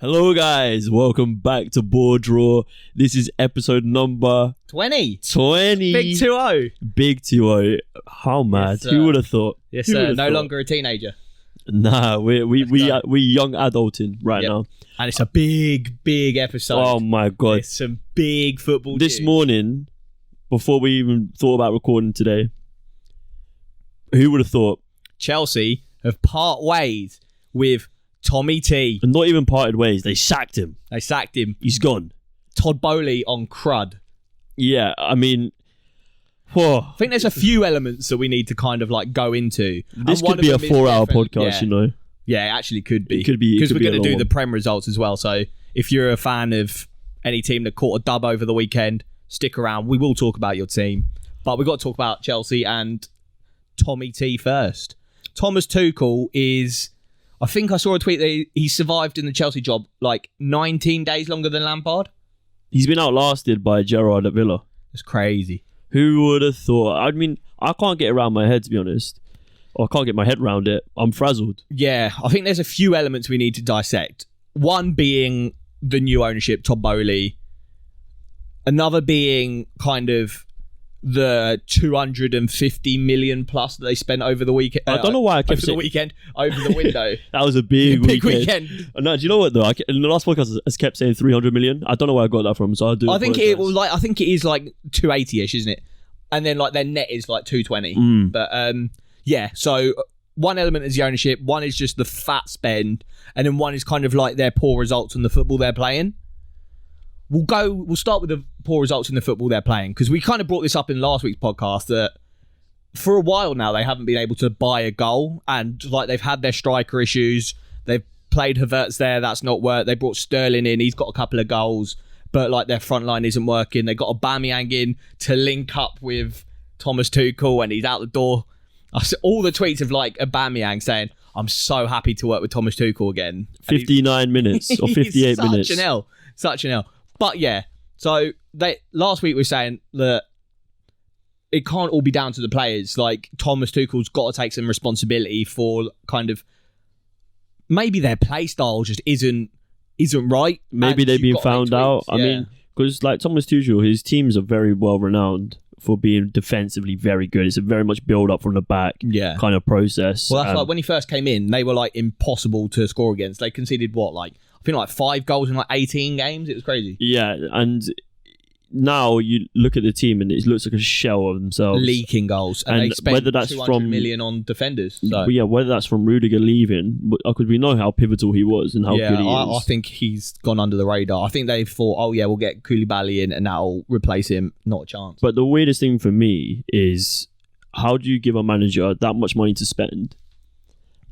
Hello guys, welcome back to BoreDraw. This is episode number 20. 20. Big 2-0. Big 2-0. How mad? Yes, Who would have thought? Yes, Who sir. would've No thought? longer a teenager. Nah, we young adulting right Yep. now. And it's a big episode. Oh my god. It's some big football This news. morning, before we even thought about recording today, who would have thought? Chelsea have part ways with Tommy T. And not even parted ways, they sacked him. They sacked him. He's gone. Todd Bowley on crud. Yeah, I mean, whoa. I think there's a few elements that we need to kind of like go into. This And one could be a of them is 4-hour definitely- podcast, yeah. you know. Yeah, it actually could be. It could be- it Because could we're be a going to long do the one. Prem results as well. So if you're a fan of any team that caught a dub over the weekend, stick around. We will talk about your team. But we've got to talk about Chelsea and Tommy T first. Thomas Tuchel is... I think I saw a tweet that he survived in the Chelsea job like 19 days longer than Lampard. He's been outlasted by Gerrard at Villa. It's crazy. Who would have thought? I mean, I can't get around my head, to be honest. Or I can't get my head around it. I'm frazzled. Yeah, I think there's a few elements we need to dissect. One being the new ownership, Todd Bowley. Another being kind of the 250 million plus that they spent over the weekend. I don't know why I kept over the saying... weekend, over the window. That was a big weekend. No, do you know what, though? In the last podcast, I kept saying 300 million. I don't know where I got that from, so I do I think apologise. I think it is like 280ish, isn't it? And then like their net is like 220. But yeah, so one element is the ownership, one is just the fat spend, and then one is kind of like their poor results in the football they're playing. We'll start with the poor results in the football they're playing, because we kind of brought this up in last week's podcast that for a while now they haven't been able to buy a goal, and like they've had their striker issues. They've played Havertz there, that's not worked. They brought Sterling in, he's got a couple of goals, but like their front line isn't working. They got Aubameyang in to link up with Thomas Tuchel, and he's out the door. I saw all the tweets of like Aubameyang saying, "I'm so happy to work with Thomas Tuchel again." 59 minutes or 58 minutes. Such an L. But yeah, so last week we were saying that it can't all be down to the players. Like Thomas Tuchel's got to take some responsibility for kind of maybe their play style just isn't right. Maybe and they've been you've got to make found out. tweaks. I mean, because like Thomas Tuchel, his teams are very well renowned for being defensively very good. It's a very much build up from the back kind of process. Well, that's like when he first came in, they were like impossible to score against. They conceded I think like 5 goals in like 18 games. It was crazy. Yeah, and now you look at the team and it looks like a shell of themselves. Leaking goals. And they spent whether that's 200 from million on defenders. So. But yeah, whether that's from Rudiger leaving, because we know how pivotal he was and how good he is. I think he's gone under the radar. I think they've thought, oh yeah, we'll get Koulibaly in and that'll replace him. Not a chance. But the weirdest thing for me is, how do you give a manager that much money to spend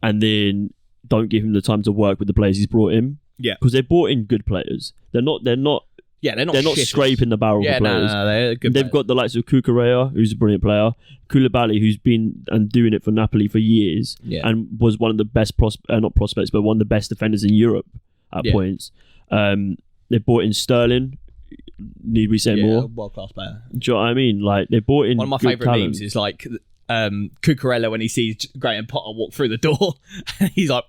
and then don't give him the time to work with the players he's brought in? Yeah, because they brought in good players. They're not shitters. scraping the barrel for players. No, they're good. They've got the likes of Cucurella, who's a brilliant player, Koulibaly, who's been and doing it for Napoli for years, and was one of the best not prospects, but one of the best defenders in Europe at points. They brought in Sterling. Need we say more? World class player. Do you know what I mean? Like they brought in. One of my favourite memes is like Cucurella when he sees Graham Potter walk through the door. He's like,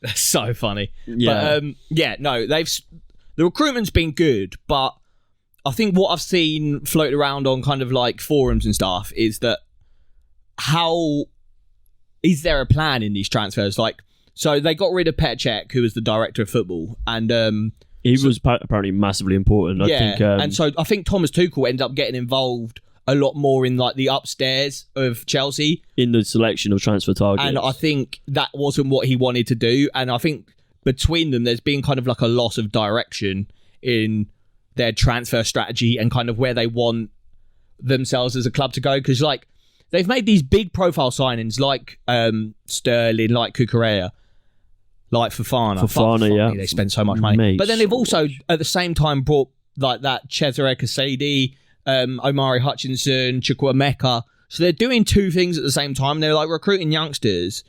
that's so funny. Yeah. But the recruitment's been good, but I think what I've seen floated around on kind of like forums and stuff is that how is there a plan in these transfers? Like, so they got rid of Petr Cech, who was the director of football, and he was apparently massively important. I think, and so I think Thomas Tuchel ended up getting involved a lot more in like the upstairs of Chelsea in the selection of transfer targets, and I think that wasn't what he wanted to do. And I think between them, there's been kind of like a loss of direction in their transfer strategy and kind of where they want themselves as a club to go. Because like they've made these big profile signings like Sterling, like Cucurella, like Fofana. Yeah, they spend so much money. Mate, but then they've also at the same time brought like that Cesare Casedi, Omari Hutchinson, Chukwuemeka. So they're doing two things at the same time. They're like recruiting youngsters,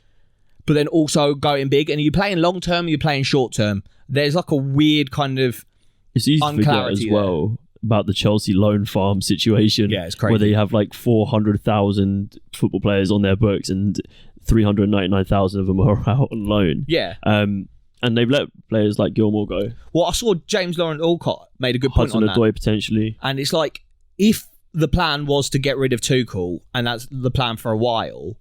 but then also going big. And you're playing long term, you're playing short term. There's like a weird kind of it's easy to forget as well about the Chelsea loan farm situation. Yeah, it's crazy. Where they have like 400,000 football players on their books and 399,000 of them are out on loan. Yeah. And they've let players like Gilmore go. Well, I saw James Laurent Alcott made a good point on that. Hudson-Odoi potentially. And it's like, if the plan was to get rid of Tuchel, and that's the plan for a while,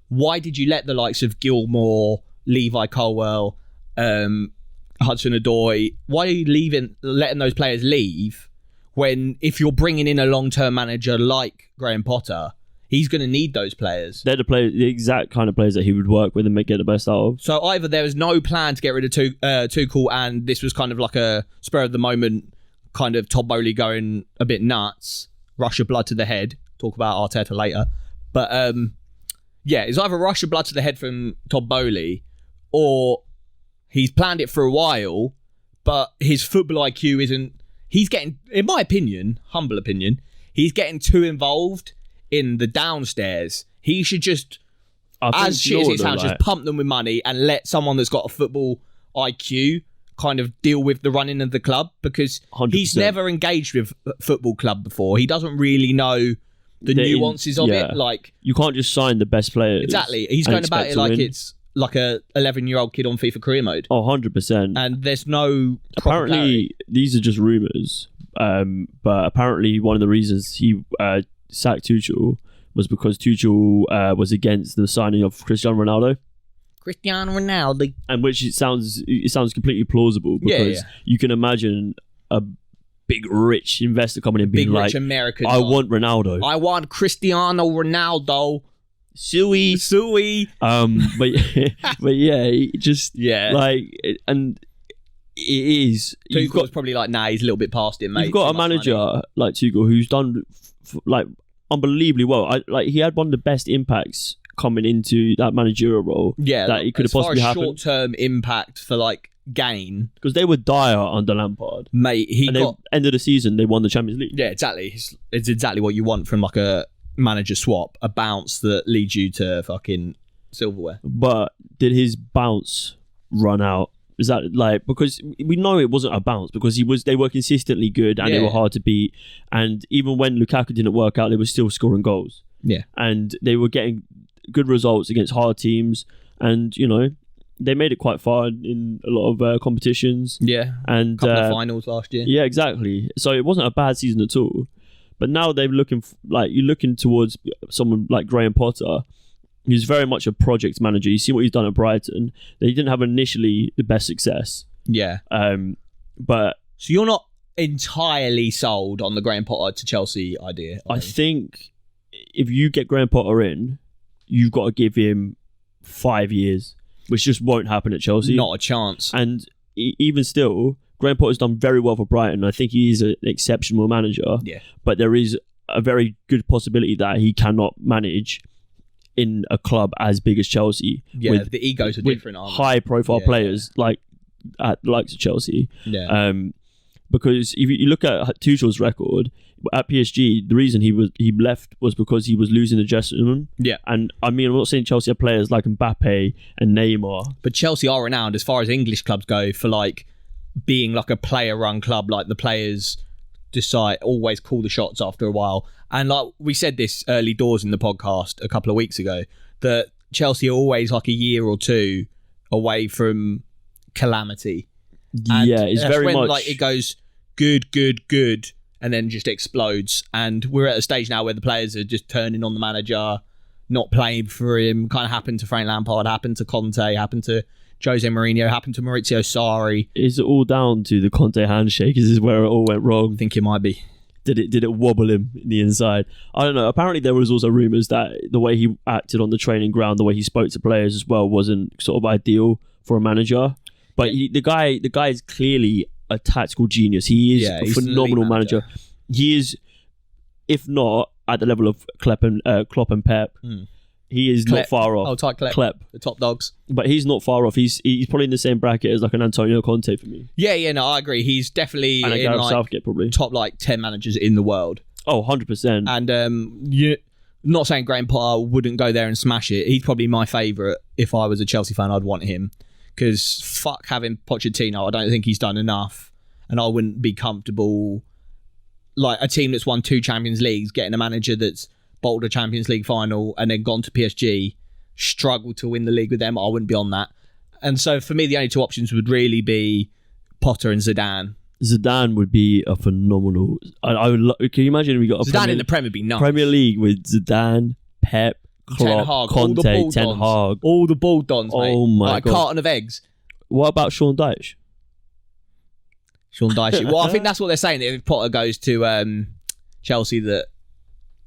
why did you let the likes of Gilmore, Levi Colwell, Hudson-Odoi, why are you letting those players leave when, if you're bringing in a long-term manager like Graham Potter, he's going to need those players? They're the exact kind of players that he would work with and get the best out of. So either there was no plan to get rid of Tuchel, and this was kind of like a spur of the moment kind of Todd Boehly going a bit nuts, rush of blood to the head. Talk about Arteta later. But yeah, it's either rush of blood to the head from Todd Boehly, or he's planned it for a while, but his football IQ isn't... He's getting, in my opinion, humble opinion, he's getting too involved in the downstairs. He should just, as shit as it sounds, just pump them with money and let someone that's got a football IQ kind of deal with the running of the club, because 100%. He's never engaged with a football club before. He doesn't really know the nuances of it. Like, you can't just sign the best players. Exactly. He's going about it like it's like a 11-year-old kid on FIFA career mode. Oh, 100%. And there's no... Apparently, these are just rumours. But apparently, one of the reasons he sacked Tuchel was because Tuchel was against the signing of Cristiano Ronaldo. And which it sounds completely plausible, because you can imagine a big rich investor coming in being like, American, I want Ronaldo. I want Cristiano Ronaldo. Suey. But yeah, like, and it is. Tuchel's probably like, nah, he's a little bit past him, mate. You've got a manager like Tuchel who's done like unbelievably well. He had one of the best impacts coming into that managerial role. Yeah, that it could have possibly happened. Short-term impact for like gain, because they were dire under Lampard, mate. End of the season they won the Champions League. Yeah, exactly. It's exactly what you want from like a manager swap, a bounce that leads you to fucking silverware. But did his bounce run out? Is that like, because we know it wasn't a bounce, because they were consistently good and they were hard to beat, and even when Lukaku didn't work out, they were still scoring goals. Yeah, and they were getting good results against hard teams, and they made it quite far in a lot of competitions. Yeah, and a couple of finals last year. Yeah, exactly. So it wasn't a bad season at all. But now you're looking towards someone like Graham Potter, who's very much a project manager. You see what he's done at Brighton. They didn't have initially the best success. Yeah. But so you're not entirely sold on the Graham Potter to Chelsea idea? I think if you get Graham Potter in, you've got to give him 5 years, which just won't happen at Chelsea. Not a chance. And even still, Graham Potter's done very well for Brighton. I think he is an exceptional manager. Yeah. But there is a very good possibility that he cannot manage in a club as big as Chelsea. Yeah, the egos are different, aren't they? High-profile players like at the likes of Chelsea. Yeah. Because if you look at Tuchel's record at PSG, the reason he left was because he was losing the dressing room. Yeah. And I mean, I'm not saying Chelsea have players like Mbappe and Neymar, but Chelsea are renowned as far as English clubs go for like being like a player-run club. Like the players always call the shots after a while. And like we said this early doors in the podcast a couple of weeks ago, that Chelsea are always like a year or two away from calamity. And yeah, it's very much like it goes good, and then just explodes. And we're at a stage now where the players are just turning on the manager, not playing for him. Kind of happened to Frank Lampard, happened to Conte, happened to Jose Mourinho, happened to Maurizio Sarri. Is it all down to the Conte handshake? Is this where it all went wrong? I think it might be. Did it wobble him in the inside? I don't know. Apparently there was also rumours that the way he acted on the training ground, the way he spoke to players as well, wasn't sort of ideal for a manager. But the guy is clearly a tactical genius. He is a phenomenal manager. He is, if not at the level of Klopp and Pep, he is not far off. Oh, tight Klopp, the top dogs. But he's not far off. He's probably in the same bracket as like an Antonio Conte for me. Yeah, no, I agree. He's definitely and in like Southgate probably top like 10 managers in the world. Oh, 100%. And you're not saying Graham Potter wouldn't go there and smash it. He's probably my favourite. If I was a Chelsea fan, I'd want him. Because fuck having Pochettino, I don't think he's done enough. And I wouldn't be comfortable, like a team that's won 2 Champions Leagues, getting a manager that's bottled a Champions League final and then gone to PSG, struggled to win the league with them. I wouldn't be on that. And so for me, the only two options would really be Potter and Zidane. Zidane would be a phenomenal. I would. Can you imagine if we got a Zidane in the Premier would be nuts. Premier League with Zidane, Pep, Klopp, Conte, Ten Hag, all the ball dons, mate. Oh my God. A carton of eggs. What about Sean Dyche? Sean Dyche. Well, I think that's what they're saying. That if Potter goes to Chelsea, that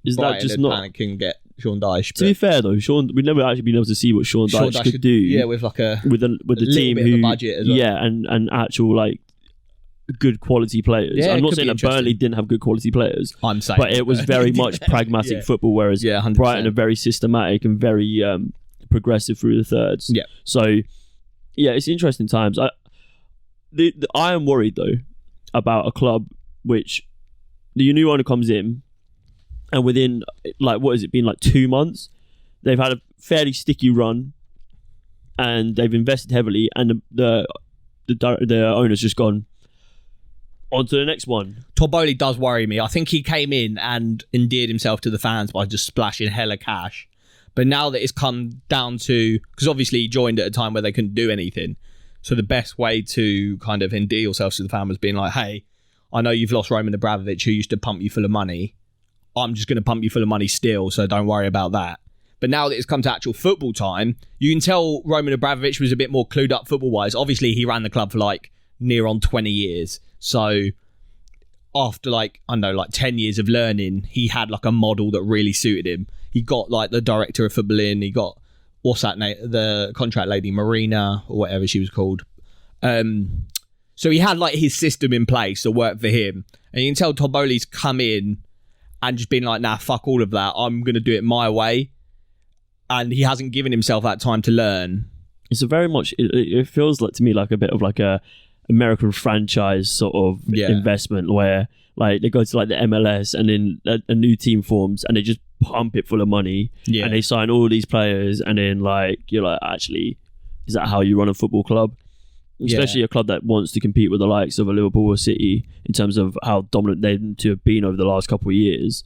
is Brighton that just not can get Sean Dyche. To be fair though, we've never actually been able to see what Sean Dyche could do. Yeah, with like with the team bit who of a budget as well. Yeah, and actual like good quality players. Yeah, I'm not saying that Burnley didn't have good quality players. I'm saying, but it was very much pragmatic football, whereas 100%. Brighton are very systematic and very progressive through the thirds. Yeah. So yeah, it's interesting times. I am worried though about a club which the new owner comes in, and within like what has it been like 2 months, they've had a fairly sticky run, and they've invested heavily, and the owner's just gone on to the next one. Todd Boehly does worry me. I think he came in and endeared himself to the fans by just splashing hella cash. But now that it's come down to, because obviously he joined at a time where they couldn't do anything. So the best way to kind of endear yourself to the fan was being like, hey, I know you've lost Roman Abramovich, who used to pump you full of money. I'm just going to pump you full of money still, so don't worry about that. But now that it's come to actual football time, you can tell Roman Abramovich was a bit more clued up football-wise. Obviously, he ran the club for like near on 20 years. So after like 10 years of learning, he had like a model that really suited him. He got like the director of football in, he got, what's that name? The contract lady, Marina, or whatever she was called. So he had like his system in place that worked for him. And you can tell Todd Boehly's come in and just been like, nah, fuck all of that. I'm going to do it my way. And he hasn't given himself that time to learn. It's a very much, it feels like to me like a bit of like a American franchise sort of investment where like they go to like the MLS and then a new team forms and they just pump it full of money and they sign all these players, and then like you're like, actually, is that how you run a football club? Especially a club that wants to compete with the likes of a Liverpool or City in terms of how dominant they to have been over the last couple of years.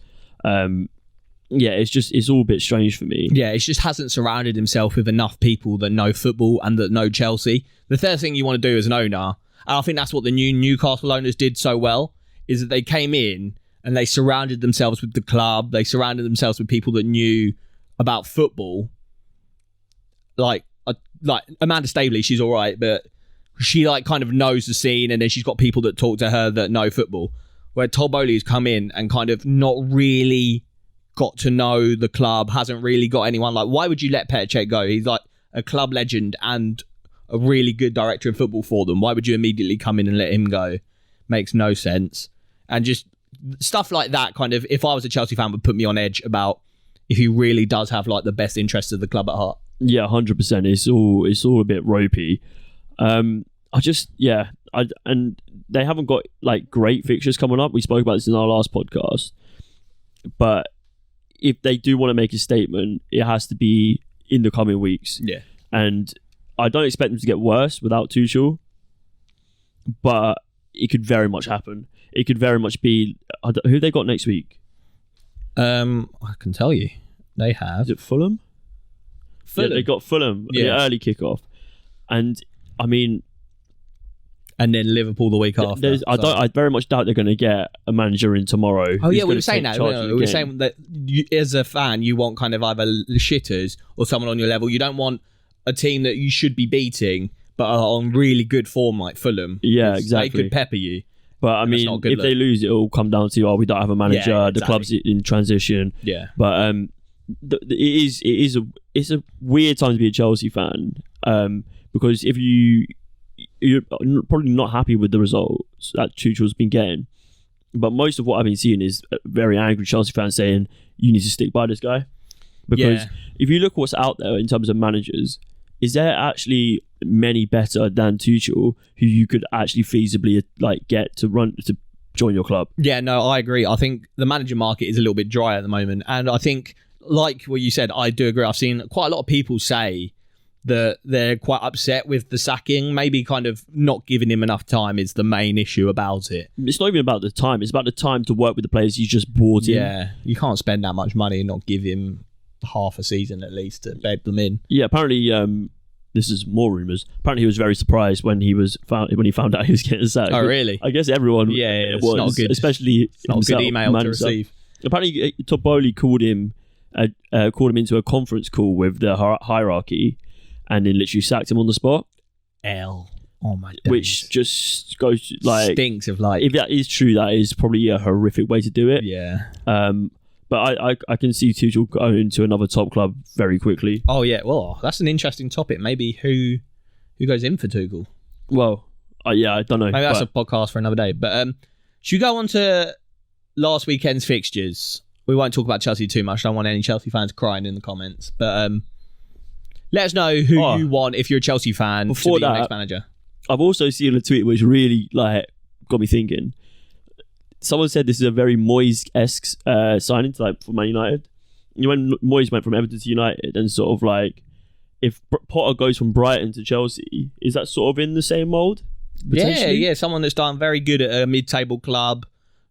It's all a bit strange for me. Yeah, it just hasn't surrounded himself with enough people that know football and that know Chelsea. The third thing you want to do as an owner, and I think that's what the new Newcastle owners did so well, is that they came in and they surrounded themselves with the club. They surrounded themselves with people that knew about football. Like Amanda Staveley, she's all right, but she like kind of knows the scene, and then she's got people that talk to her that know football. Where Todd Boehly has come in and kind of not really got to know the club, hasn't really got anyone. Like, why would you let Petr Cech go? He's like a club legend and a really good director of football for them. Why would you immediately come in and let him go? Makes no sense. And just stuff like that kind of, if I was a Chelsea fan, would put me on edge about if he really does have like the best interests of the club at heart. Yeah, 100%. It's all a bit ropey. And they haven't got like great fixtures coming up. We spoke about this in our last podcast, but if they do want to make a statement, it has to be in the coming weeks. Yeah, and I don't expect them to get worse without Tuchel, but it could very much happen. It could very much be who they got next week. I can tell you, they have. Is it Fulham? Yeah, they got Fulham. The early kickoff, and I mean, and then Liverpool the week after. I very much doubt they're going to get a manager in tomorrow. Oh yeah, we were saying that. We were saying that as a fan, you want kind of either shitters or someone on your level. You don't want a team that you should be beating, but are on really good form like Fulham. Yeah, exactly. They could pepper you. But I mean, if they lose, it'll come down to we don't have a manager. Yeah, exactly. The club's in transition. Yeah. But it's a weird time to be a Chelsea fan. Because if you're probably not happy with the results that Tuchel's been getting, but most of what I've been seeing is very angry Chelsea fans saying you need to stick by this guy, because if you look what's out there in terms of managers, is there actually many better than Tuchel who you could actually feasibly like get to join your club? Yeah, no, I agree. I think the manager market is a little bit dry at the moment, and I think like what you said, I do agree. I've seen quite a lot of people say that they're quite upset with the sacking. Maybe kind of not giving him enough time is the main issue about it. It's not even about the time. It's about the time to work with the players you just brought in. Yeah, you can't spend that much money and not give him half a season at least to bed them in. Yeah, apparently this is more rumours. Apparently, he was very surprised when he found out he was getting sacked. Oh, really? I guess everyone Yeah, it's was, not good. especially it's not a good email to receive. Apparently, Tobolli called him into a conference call with the hierarchy, and then literally sacked him on the spot. Oh my days. Which just goes like stinks of like. If that is true, that is probably a horrific way to do it. Yeah. But I can see Tuchel going to another top club very quickly. Oh yeah, well that's an interesting topic. Maybe who goes in for Tuchel? Well, yeah, I don't know. Maybe that's a podcast for another day. But should we go on to last weekend's fixtures? We won't talk about Chelsea too much. I don't want any Chelsea fans crying in the comments. But let us know who you want if you're a Chelsea fan to be your next manager. I've also seen a tweet which really got me thinking. Someone said this is a very Moyes-esque signing for Man United. When Moyes went from Everton to United, and sort of like, if Potter goes from Brighton to Chelsea, is that sort of in the same mould? Yeah. Someone that's done very good at a mid-table club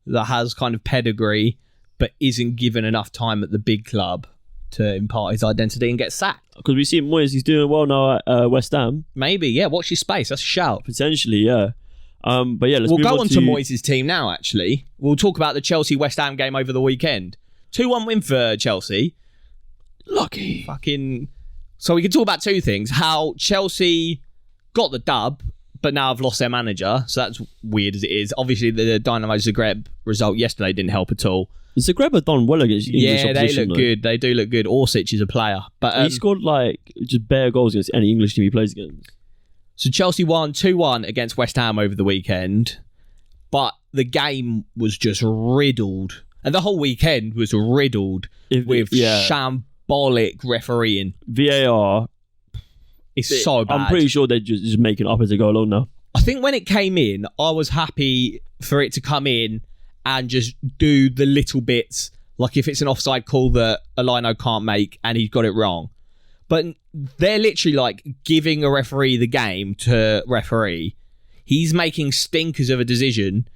that has kind of pedigree, but isn't given enough time at the big club to impart his identity and get sacked. Because we see Moyes, he's doing well now at West Ham. Maybe, yeah. Watch his space. That's a shout. Potentially, yeah. But yeah, we'll go on to Moyes' team now, actually. We'll talk about the Chelsea-West Ham game over the weekend. 2-1 win for Chelsea. Lucky. So we can talk about two things. How Chelsea got the dub, but now have lost their manager. So that's weird as it is. Obviously, the Dynamo Zagreb result yesterday didn't help at all. Zagreb have done well against English opposition. Yeah, they look good. They do look good. Orsic is a player. But he scored just bare goals against any English team he plays against. So Chelsea won 2-1 against West Ham over the weekend. But the game was just riddled. And the whole weekend was riddled with shambolic refereeing. VAR. It's so bad. I'm pretty sure they're just making it up as they go along now. I think when it came in, I was happy for it to come in and just do the little bits, like if it's an offside call that Alino can't make and he's got it wrong. But they're literally like giving a referee the game to referee. He's making stinkers of a decision,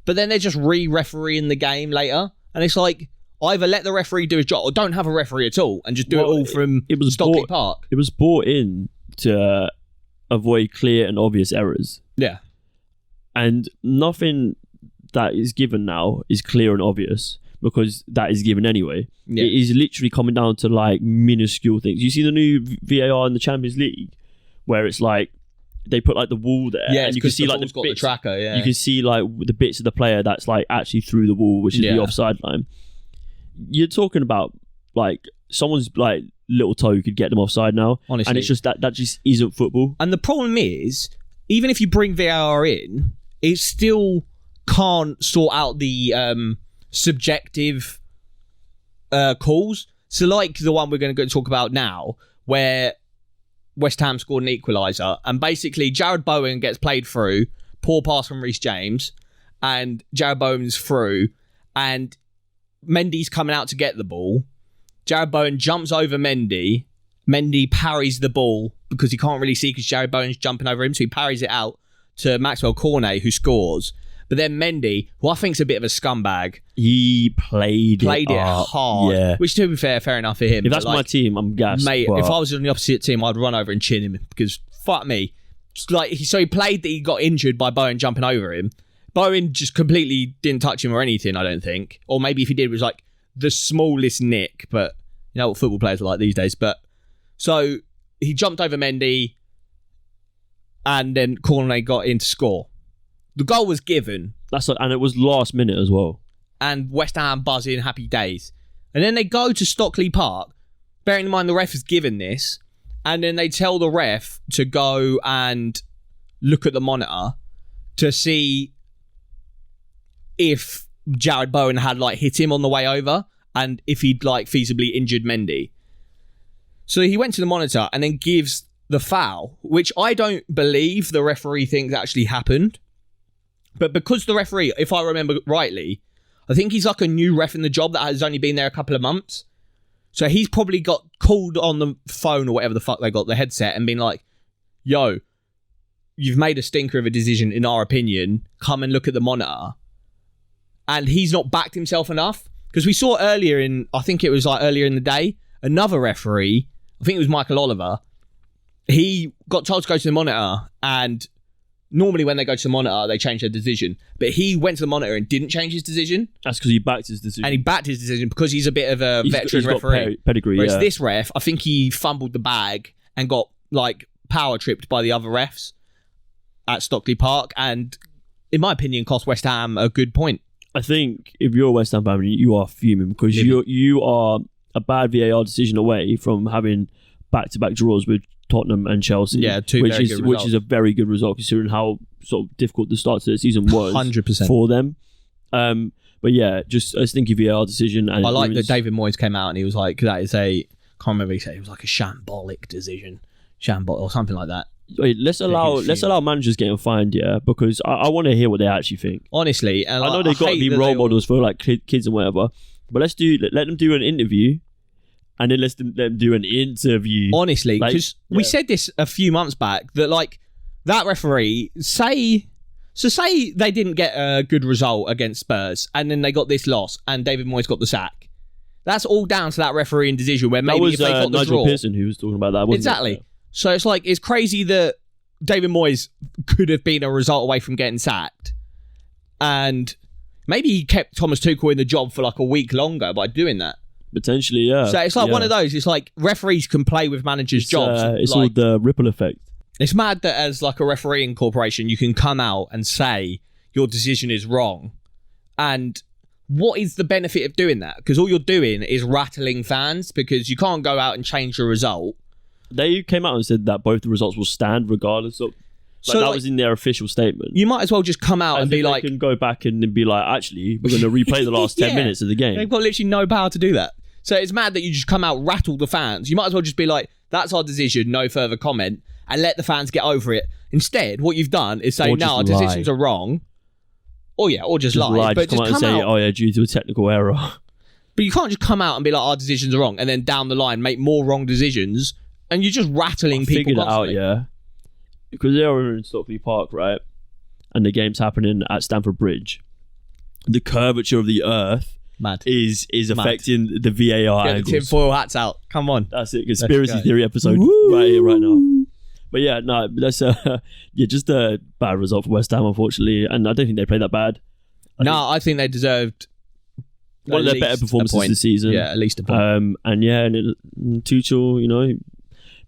but then they're just re-refereeing the game later. And it's like, either let the referee do his job or don't have a referee at all and just do it all from Stockley Park. It was brought in to avoid clear and obvious errors. Yeah. And nothing that is given now is clear and obvious because that is given anyway. Yeah. It is literally coming down to like minuscule things. You see the new VAR in the Champions League where it's like they put like the wall there, and you can see like the bits, tracker. Yeah, you can see like the bits of the player that's like actually through the wall, which is the offside line. You're talking about like someone's like little toe could get them offside now. Honestly, and it's just that just isn't football. And the problem is, even if you bring VAR in, it still can't sort out the subjective calls. So like the one we're going to go talk about now, where West Ham scored an equaliser, and basically Jared Bowen gets played through, poor pass from Reece James, and Jared Bowen's through, and Mendy's coming out to get the ball. Jared Bowen jumps over Mendy. Mendy parries the ball because he can't really see because Jared Bowen's jumping over him, so he parries it out to Maxwell Cornet, who scores. But then Mendy, who I think's a bit of a scumbag, he played it hard. Which, to be fair enough for him. If that's my team, I'm gassed. Mate, if I was on the opposite team, I'd run over and chin him because fuck me. So he played that he got injured by Bowen jumping over him. Bowen just completely didn't touch him or anything, I don't think. Or maybe if he did, it was like the smallest nick. But you know what football players are like these days. But so he jumped over Mendy, and then Cornet got in to score. The goal was given. And it was last minute as well. And West Ham buzzing, happy days. And then they go to Stockley Park, bearing in mind the ref has given this, and then they tell the ref to go and look at the monitor to see if Jared Bowen had like hit him on the way over and if he'd like feasibly injured Mendy. So he went to the monitor and then gives the foul, which I don't believe the referee thinks actually happened. But because the referee, if I remember rightly, I think he's like a new ref in the job that has only been there a couple of months. So he's probably got called on the phone or whatever the fuck they got, the headset, and been like, yo, you've made a stinker of a decision in our opinion. Come and look at the monitor. And he's not backed himself enough. Because we saw earlier in the day, another referee, I think it was Michael Oliver, he got told to go to the monitor, and normally when they go to the monitor, they change their decision. But he went to the monitor and didn't change his decision. That's because he backed his decision. And he backed his decision because he's a bit of a veteran referee. Pedigree, Whereas this ref, I think he fumbled the bag and got like power tripped by the other refs at Stockley Park, and in my opinion, cost West Ham a good point. I think if you're a West Ham fan, you are fuming because you are a bad VAR decision away from having back-to-back draws with Tottenham and Chelsea. Yeah, which is a very good result considering how sort of difficult the start to the season was 100% for them. But yeah, just a stinky VAR decision. And I like that David Moyes came out and he was like, that is a, can't remember, he said it was like a shambolic decision. Or something like that. Wait, let's allow managers getting fined, yeah, because I want to hear what they actually think. Honestly, and I know they've got to be role models for like kids and whatever, but let them do an interview, and then let them do an interview. Honestly, because we said this a few months back that like that referee say they didn't get a good result against Spurs, and then they got this loss, and David Moyes got the sack. That's all down to that refereeing decision where maybe if they got the Nigel draw, Pearson who was talking about that. Wasn't exactly. It? So it's like, it's crazy that David Moyes could have been a result away from getting sacked. And maybe he kept Thomas Tuchel in the job for like a week longer by doing that. Potentially, yeah. So it's like one of those. It's like referees can play with managers' jobs. It's like, all the ripple effect. It's mad that as like a refereeing corporation, you can come out and say your decision is wrong. And what is the benefit of doing that? Because all you're doing is rattling fans because you can't go out and change the result. They came out and said that both the results will stand regardless of... Like, that was in their official statement. You might as well just come out and be like... They can go back and then be like, actually, we're going to replay the last 10 minutes of the game. They've got literally no power to do that. So it's mad that you just come out, rattle the fans. You might as well just be like, that's our decision, no further comment, and let the fans get over it. Instead, what you've done is say, no, our decisions are wrong. Or just lie. But just come out and say, oh yeah, due to a technical error. But you can't just come out and be like, our decisions are wrong, and then down the line make more wrong decisions... And you're just rattling people constantly. Figured it out, yeah. Because they are in Stockley Park, right? And the game's happening at Stamford Bridge. The curvature of the earth is affecting the VAR Get angles. the tinfoil hats out. Come on. That's it. Conspiracy theory episode right here, right now. But yeah, no, that's just a bad result for West Ham, unfortunately. And I don't think they played that bad. I think they deserved one of their better performances this season. Yeah, at least a point. And Tuchel,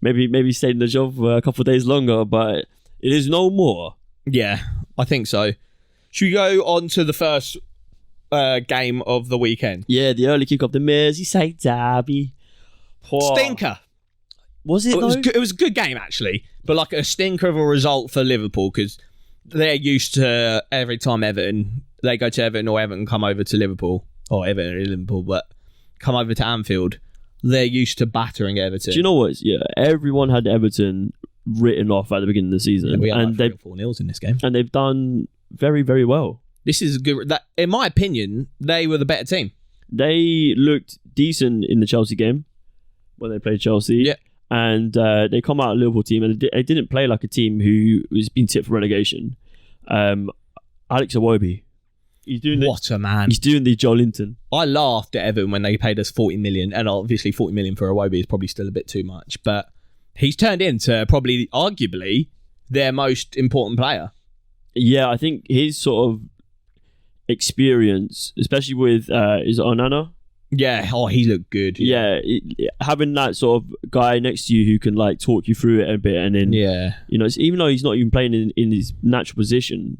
maybe stayed in the job for a couple of days longer, but it is no more. Yeah, I think so. Should we go on to the first game of the weekend? Yeah, the early kick-off, the Merseyside derby. Stinker. Was it? It was a good game, actually, but like a stinker of a result for Liverpool because they're used to every time they go to Everton or Everton come over to Liverpool, or Everton or Liverpool, but come over to Anfield. They're used to battering Everton. Do you know what? Yeah, everyone had Everton written off at the beginning of the season. Yeah, we had like 4-0 in this game. And they've done very, very well. This is good. In my opinion, they were the better team. They looked decent in the Chelsea game when they played Chelsea. Yeah. And they come out a Liverpool team and they didn't play like a team who was being tipped for relegation. Alex Iwobi. What a man. He's doing the Joe Linton. I laughed at Everton when they paid us 40 million, and obviously 40 million for Iwobi is probably still a bit too much, but he's turned into probably, arguably, their most important player. Yeah, I think his sort of experience, especially with is it Onana? Yeah, he looked good. Yeah, having that sort of guy next to you who can like talk you through it a bit, and then even though he's not even playing in his natural position,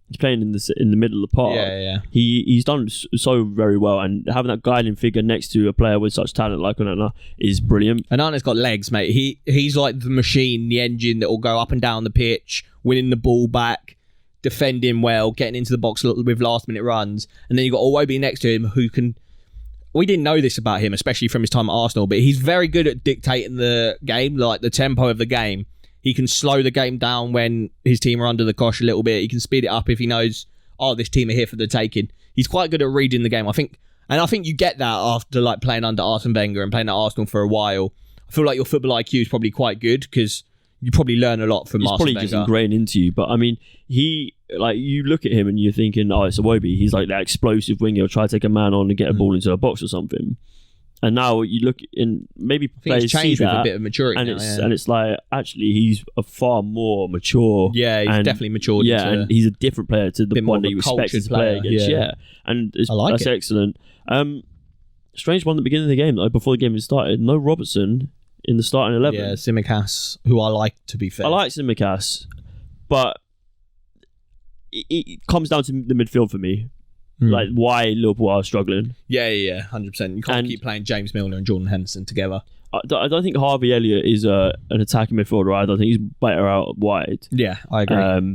he's playing in the middle of the park. Yeah. He's done so very well, and having that guiding figure next to a player with such talent like Onana is brilliant. Onana's got legs, mate. He's like the machine, the engine that will go up and down the pitch, winning the ball back, defending well, getting into the box with last minute runs, and then you've got Iwobi next to him who can. We didn't know this about him, especially from his time at Arsenal, but he's very good at dictating the game, like the tempo of the game. He can slow the game down when his team are under the cosh a little bit. He can speed it up if he knows, this team are here for the taking. He's quite good at reading the game, I think. And I think you get that after like playing under Arsene Wenger and playing at Arsenal for a while. I feel like your football IQ is probably quite good because you probably learn a lot from Arsene Wenger. He's probably just ingrained into you. But I mean, you look at him and you're thinking, it's Iwobi. He's like that explosive winger. He'll try to take a man on and get a ball into a box or something. And now you look in maybe players see changed that, with a bit of maturity, and now, it's like actually he's a far more mature. Yeah, he's definitely matured. Yeah, and he's a different player to the one that you expect to play against. Yeah, and that's excellent. Strange one at the beginning of the game though. Before the game had started, no Robertson in the starting 11. Yeah, Tsimikas, who I like, to be fair. I like Tsimikas, but it comes down to the midfield for me. Like why Liverpool are struggling. Yeah, 100%. You can't keep playing James Milner and Jordan Henderson together. I don't think Harvey Elliott is an attacking midfielder either. I think he's better out wide. Yeah, I agree. I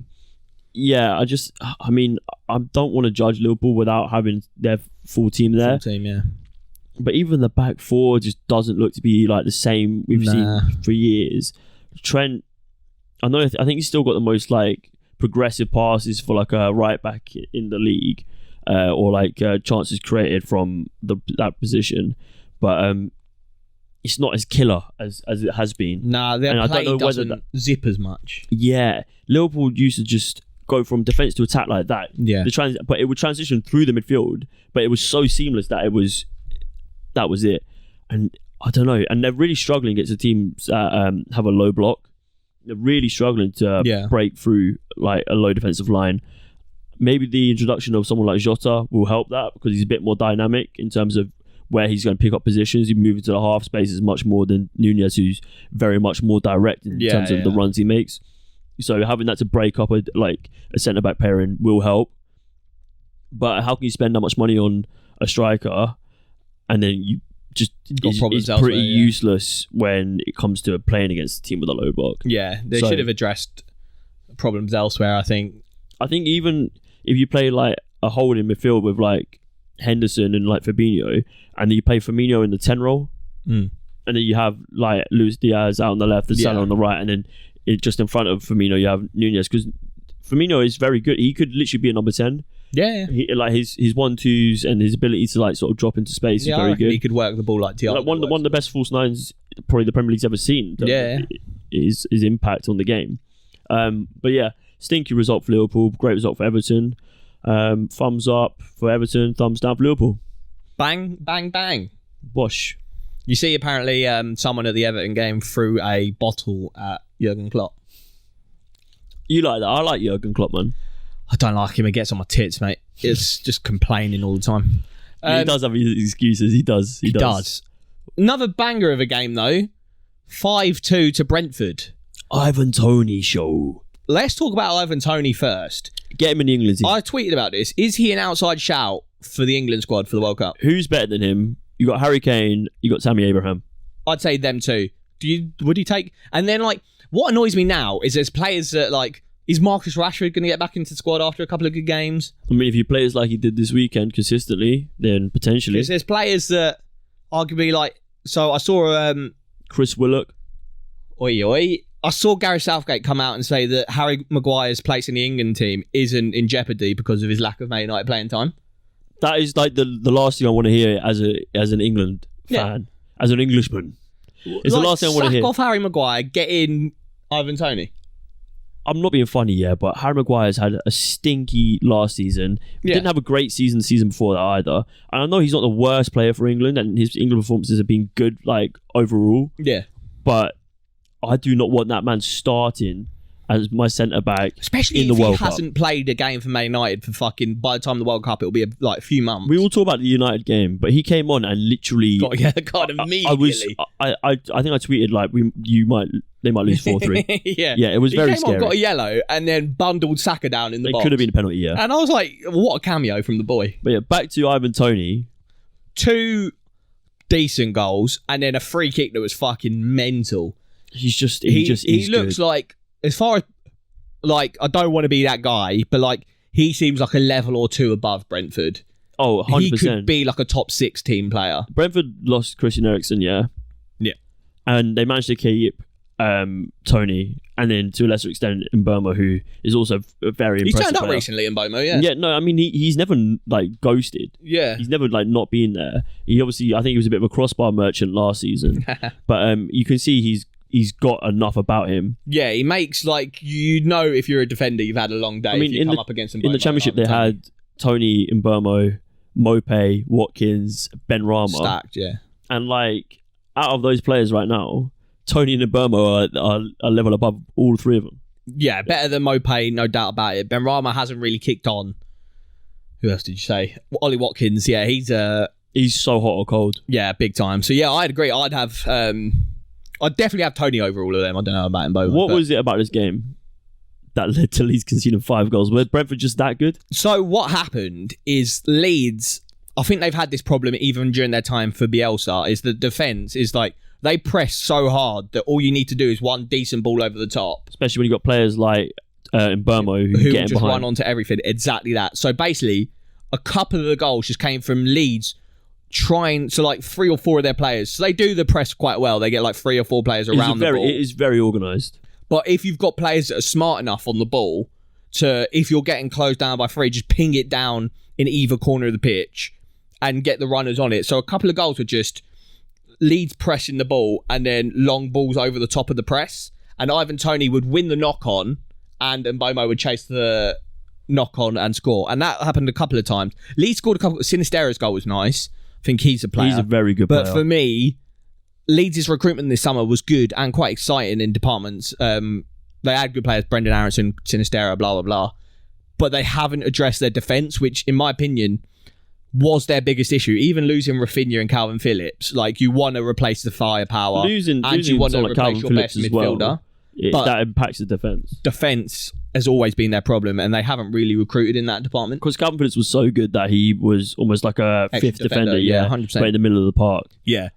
don't want to judge Liverpool without having their full team there. Full team, yeah. But even the back four just doesn't look to be like the same we've seen for years. Trent, I think he's still got the most like progressive passes for like a right back in the league, or like chances created from that position, but it's not as killer as it has been. Nah, their play doesn't zip as much. Yeah, Liverpool used to just go from defence to attack like that. Yeah, but it would transition through the midfield, but it was so seamless that that was it. And I don't know, and they're really struggling against the teams that have a low block. They're really struggling to break through like a low defensive line. Maybe the introduction of someone like Jota will help that because he's a bit more dynamic in terms of where he's going to pick up positions. He moves into the half spaces much more than Nunez, who's very much more direct in terms of the runs he makes. So having that to break up a centre-back pairing will help. But how can you spend that much money on a striker and then you just it's pretty useless when it comes to playing against a team with a low block? Yeah, they should have addressed problems elsewhere, I think. I think even if you play like a holding midfield with like Henderson and like Fabinho, and then you play Firmino in the 10 role, and then you have like Luis Diaz out on the left and Salah on the right, and then just in front of Firmino you have Nunez, because Firmino is very good. He could literally be a number 10. Yeah. Like his 1-2s and his ability to like sort of drop into space is very good. He could work the ball like Thiago. Like one of the best false nines probably the Premier League's ever seen. His impact on the game. But yeah, stinky result for Liverpool, great result for Everton. Thumbs up for Everton, thumbs down for Liverpool. Bang, bang, bang. Wash. You see, apparently someone at the Everton game threw a bottle at Jurgen Klopp. You like that? I like Jurgen Klopp, man. I don't like him. He gets on my tits, mate. It's just complaining all the time. He does have his excuses. He does. Another banger of a game, though. 5-2 to Brentford. Ivan Toney show. Let's talk about Ivan Toney first. Get him in the England team. I tweeted about this. Is he an outside shout for the England squad for the World Cup? Who's better than him? You got Harry Kane. You got Tammy Abraham. I'd say them two. Would he take? And then like, what annoys me now is there's players that like. Is Marcus Rashford going to get back into the squad after a couple of good games? I mean, if he plays like he did this weekend consistently, then potentially. Because there's players that arguably like... So I saw... Chris Willock. I saw Gareth Southgate come out and say that Harry Maguire's place in the England team isn't in jeopardy because of his lack of Man United playing time. That is like the last thing I want to hear as an England fan. As an Englishman. It's like, the last thing I want to hear. Sack off Harry Maguire, get in Ivan Toney. I'm not being funny, but Harry Maguire's had a stinky last season. Didn't have a great season the season before that either. And I know he's not the worst player for England, and his England performances have been good, like, overall. Yeah. But I do not want that man starting as my centre-back especially in the World Cup. Especially if he hasn't played a game for Man United for fucking... By the time the World Cup, it'll be a few months. We will talk about the United game, but he came on and literally... got immediately. I think I tweeted, like, they might lose 4-3. Yeah, it was very scary. He came on, got a yellow, and then bundled Saka down in the box. It could have been a penalty, yeah. And I was like, what a cameo from the boy. But yeah, back to Ivan Toney. 2 decent goals, and then a free kick that was fucking mental. He looks like, as far as, like, I don't want to be that guy, but like, he seems like a level or two above Brentford. Oh, 100%. He could be like a top 6 team player. Brentford lost Christian Eriksen, yeah. And they managed to keep Toney, and then to a lesser extent Mbeumo, who is also a very impressive He's turned up player. recently, Mbeumo, yeah. Yeah, no, I mean, he's never, like, ghosted. Yeah. He's never, like, not been there. He obviously, I think he was a bit of a crossbar merchant last season. But you can see he's got enough about him. Yeah, he makes, like, if you're a defender, you've had a long day. I mean, if you come up against Mbeumo. In the Championship, they had Toney, Mbeumo, Mope, Watkins, Ben Rama. Stacked, yeah. And like, out of those players right now, Tony and Mbeumo are a level above all three of them. Yeah, better than Mopay, no doubt about it. Benrahma hasn't really kicked on. Who else did you say? Ollie Watkins, yeah, he's so hot or cold. Yeah, big time. So yeah, I'd agree. I'd definitely have Tony over all of them. I don't know about Mbeumo. What was it about this game that led to Leeds conceding 5 goals? Was Brentford just that good? So what happened is Leeds, I think they've had this problem even during their time for Bielsa, is the defence is like, they press so hard that all you need to do is one decent ball over the top. Especially when you've got players like Mbeumo who get just behind. Run onto everything. Exactly that. So basically, a couple of the goals just came from Leeds trying to like 3 or 4 of their players. So they do the press quite well. They get like 3 or 4 players around the ball. It is very organised. But if you've got players that are smart enough on the ball to, if you're getting closed down by 3, just ping it down in either corner of the pitch and get the runners on it. So a couple of goals were just Leeds pressing the ball and then long balls over the top of the press. And Ivan Toney would win the knock-on and Mbeumo would chase the knock-on and score. And that happened a couple of times. Leeds scored a couple. Sinistera's goal was nice. I think he's a player. He's a very good player. But for me, Leeds' recruitment this summer was good and quite exciting in departments. They had good players, Brendan Aronson, Sinistera, blah, blah, blah. But they haven't addressed their defence, which, in my opinion, was their biggest issue. Even losing Rafinha and Calvin Phillips, like, you want to replace the firepower. Losing you want to like replace Calvin your Phillips best as midfielder. Well, that impacts the defence. Defence has always been their problem, and they haven't really recruited in that department. Because Calvin Phillips was so good that he was almost like a fifth defender, 100%. But in the middle of the park. Yeah.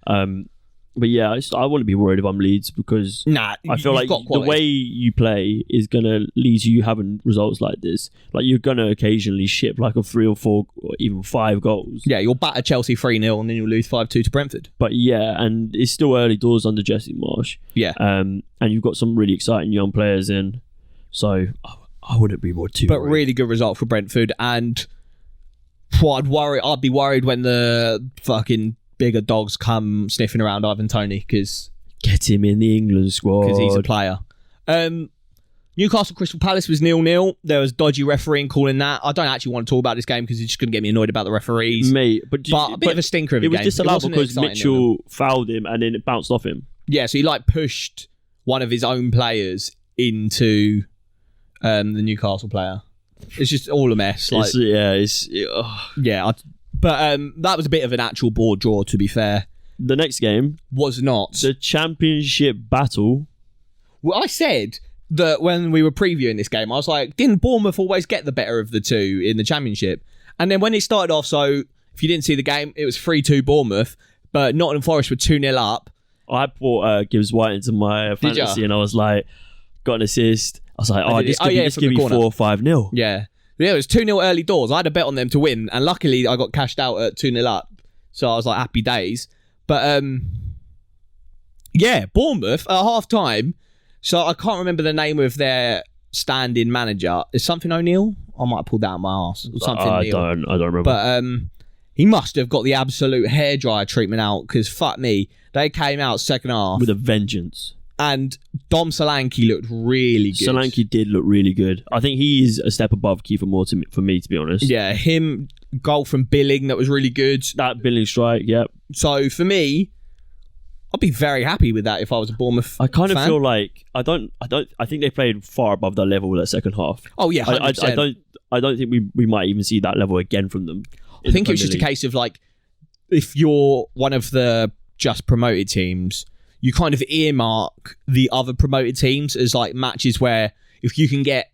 But yeah, I wouldn't be worried if I'm Leeds because I feel like the way you play is going to lead to you having results like this. Like, you're going to occasionally ship like a 3 or 4 or even 5 goals. Yeah, you'll batter Chelsea 3-0 and then you'll lose 5-2 to Brentford. But yeah, and it's still early doors under Jesse Marsh. Yeah. And you've got some really exciting young players in. So I wouldn't be more too But worried. really good result for Brentford. And I'd be worried when the fucking bigger dogs come sniffing around Ivan Toney because get him in the England squad because he's a player. Newcastle Crystal Palace was 0-0. There was dodgy refereeing calling that. I don't actually want to talk about this game because it's just going to get me annoyed about the referees, mate. But a bit of a stinker of a game. It was disallowed because Mitchell fouled him and then it bounced off him. Yeah, so he like pushed one of his own players into the Newcastle player. It's just all a mess. Like, But that was a bit of an actual board draw, to be fair. The next game was not. The championship battle. Well, I said that when we were previewing this game, I was like, didn't Bournemouth always get the better of the two in the championship? And then when it started off, so if you didn't see the game, it was 3-2 Bournemouth, but Nottingham Forest were 2-0 up. I brought Gibbs White into my fantasy and I was like, got an assist. I was like, this could be 4 or 5-0. Yeah. Yeah, it was 2-0 early doors. I had a bet on them to win, and luckily I got cashed out at 2-0 up. So I was like, happy days. But, Bournemouth at half-time. So I can't remember the name of their stand-in manager. Is something O'Neill? I might have pulled that out of my arse. I don't remember. But he must have got the absolute hairdryer treatment out, because fuck me, they came out second half with a vengeance. And Dom Solanke looked really good. Solanke did look really good. I think he is a step above Kiefer Moore for me, to be honest. Yeah, him, goal from Billing, that was really good. That Billing strike, yeah. So for me, I'd be very happy with that if I was a Bournemouth I kind of fan. feel like I think they played far above their level in that second half. Oh yeah, 100%. I don't think we might even see that level again from them. I think it was just a case of like, if you're one of the just promoted teams, you kind of earmark the other promoted teams as like matches where if you can get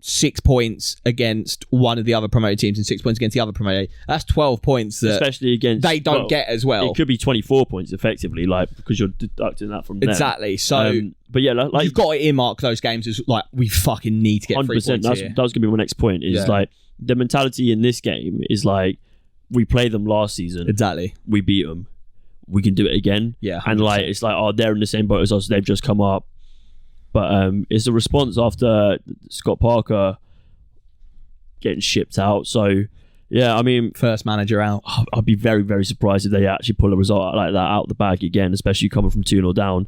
6 points against one of the other promoted teams and 6 points against the other promoted, that's 12 points that especially against they don't get as well. It could be 24 points effectively, like, because you're deducting that from them. Exactly. So, but yeah, like you've got to earmark those games as like, we fucking need to get 3 points here. That was going to be my next point. Is like the mentality in this game is like, we played them last season. Exactly. We beat them. We can do it again. Yeah. 100%. And like, it's like, they're in the same boat as us. They've just come up. But it's a response after Scott Parker getting shipped out. So yeah, I mean, first manager out. I'd be very, very surprised if they actually pull a result like that out the bag again, especially coming from 2-0 down.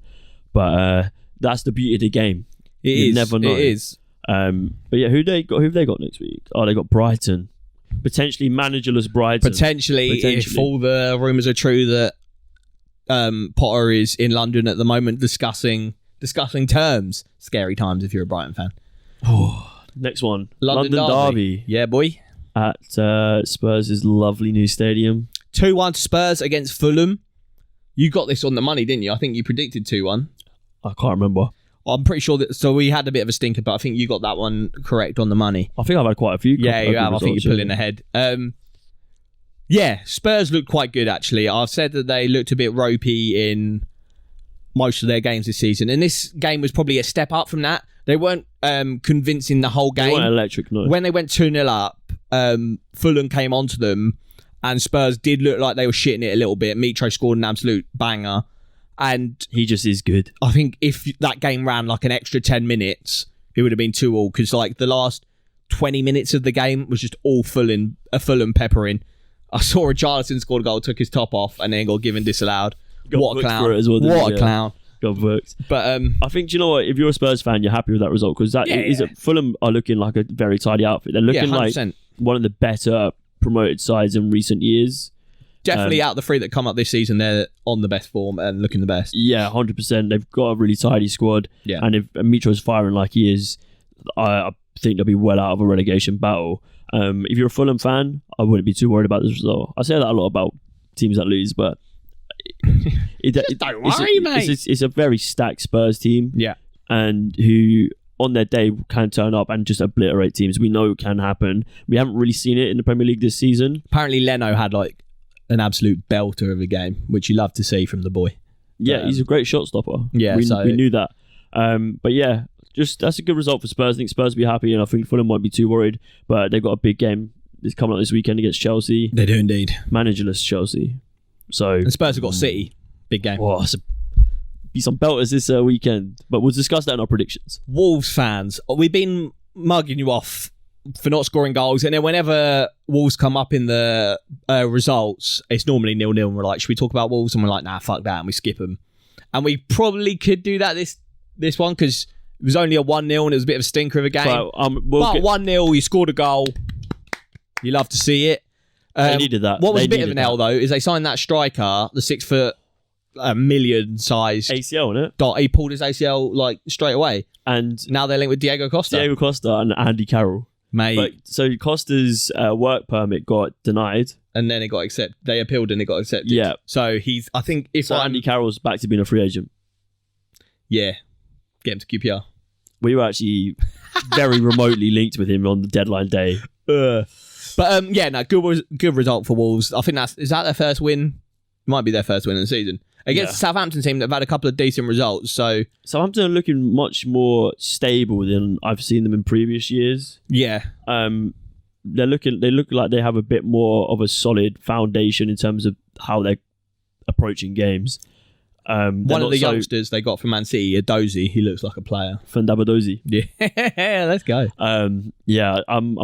But that's the beauty of the game. You never know. It is. But yeah, who've they got next week? They got Brighton. Potentially managerless Brighton. Potentially, if all the rumours are true that Potter is in London at the moment discussing terms. Scary times if you're a Brighton fan. Next one. London Derby. Yeah, boy. At Spurs' lovely new stadium. 2-1 to Spurs against Fulham. You got this on the money, didn't you? I think you predicted 2-1. I can't remember. I'm pretty sure that. So we had a bit of a stinker, but I think you got that one correct on the money. I think I've had quite a few. Yeah, you have. I think you're pulling ahead. Yeah, Spurs looked quite good, actually. I've said that they looked a bit ropey in most of their games this season, and this game was probably a step up from that. They weren't convincing the whole game. They weren't electric, no. When they went 2-0 up, Fulham came onto them, and Spurs did look like they were shitting it a little bit. Mitro scored an absolute banger, and he just is good. I think if that game ran like an extra 10 minutes, it would have been 2-2, because like the last 20 minutes of the game was just all Fulham peppering. I saw Richarlison scored a goal, took his top off, and then got given disallowed. What a clown. What a clown. Got booked. But I think, do you know what? If you're a Spurs fan, you're happy with that result, because Fulham are looking like a very tidy outfit. They're looking like one of the better promoted sides in recent years. Definitely out of the three that come up this season, they're on the best form and looking the best. Yeah, 100%. They've got a really tidy squad. Yeah. And if Mitro's firing like he is, I think they'll be well out of a relegation battle. If you're a Fulham fan, I wouldn't be too worried about this result. I say that a lot about teams that lose, but don't worry, mate. It's a very stacked Spurs team. Yeah. And who, on their day, can turn up and just obliterate teams. We know it can happen. We haven't really seen it in the Premier League this season. Apparently, Leno had like an absolute belter of a game, which you love to see from the boy. Yeah, he's a great shot stopper. Yeah, we knew that. But yeah, just that's a good result for Spurs. I think Spurs will be happy, and I think Fulham might be too worried. But they've got a big game that's coming up this weekend against Chelsea. They do indeed. Managerless Chelsea. And Spurs have got City. Big game. Oh, be some belters this weekend. But we'll discuss that in our predictions. Wolves fans, we've been mugging you off for not scoring goals, and then whenever Wolves come up in the results, it's normally 0-0, and we're like, should we talk about Wolves? And we're like, nah, fuck that, and we skip them. And we probably could do that this one, because it was only a 1-0 and it was a bit of a stinker of a game. So, but 1-0, you scored a goal. You love to see it. They needed that. What was a bit of an L, though, is they signed that striker, the 6 foot, million size ACL, isn't it? He pulled his ACL like straight away. And now they're linked with Diego Costa and Andy Carroll. Mate. So Costa's work permit got denied. And then it got accepted. They appealed and it got accepted. Yeah. So I think Andy Carroll's back to being a free agent. Yeah. Get him to QPR. We were actually very remotely linked with him on the deadline day. But good result for Wolves. I think is that their first win? Might be their first win in the season. Against the Southampton team that have had a couple of decent results. So Southampton are looking much more stable than I've seen them in previous years. Yeah. They look like they have a bit more of a solid foundation in terms of how they're approaching games. One of the youngsters they got from Man City, Adozie, he looks like a player. Fandabadozie. Yeah, let's go. I'm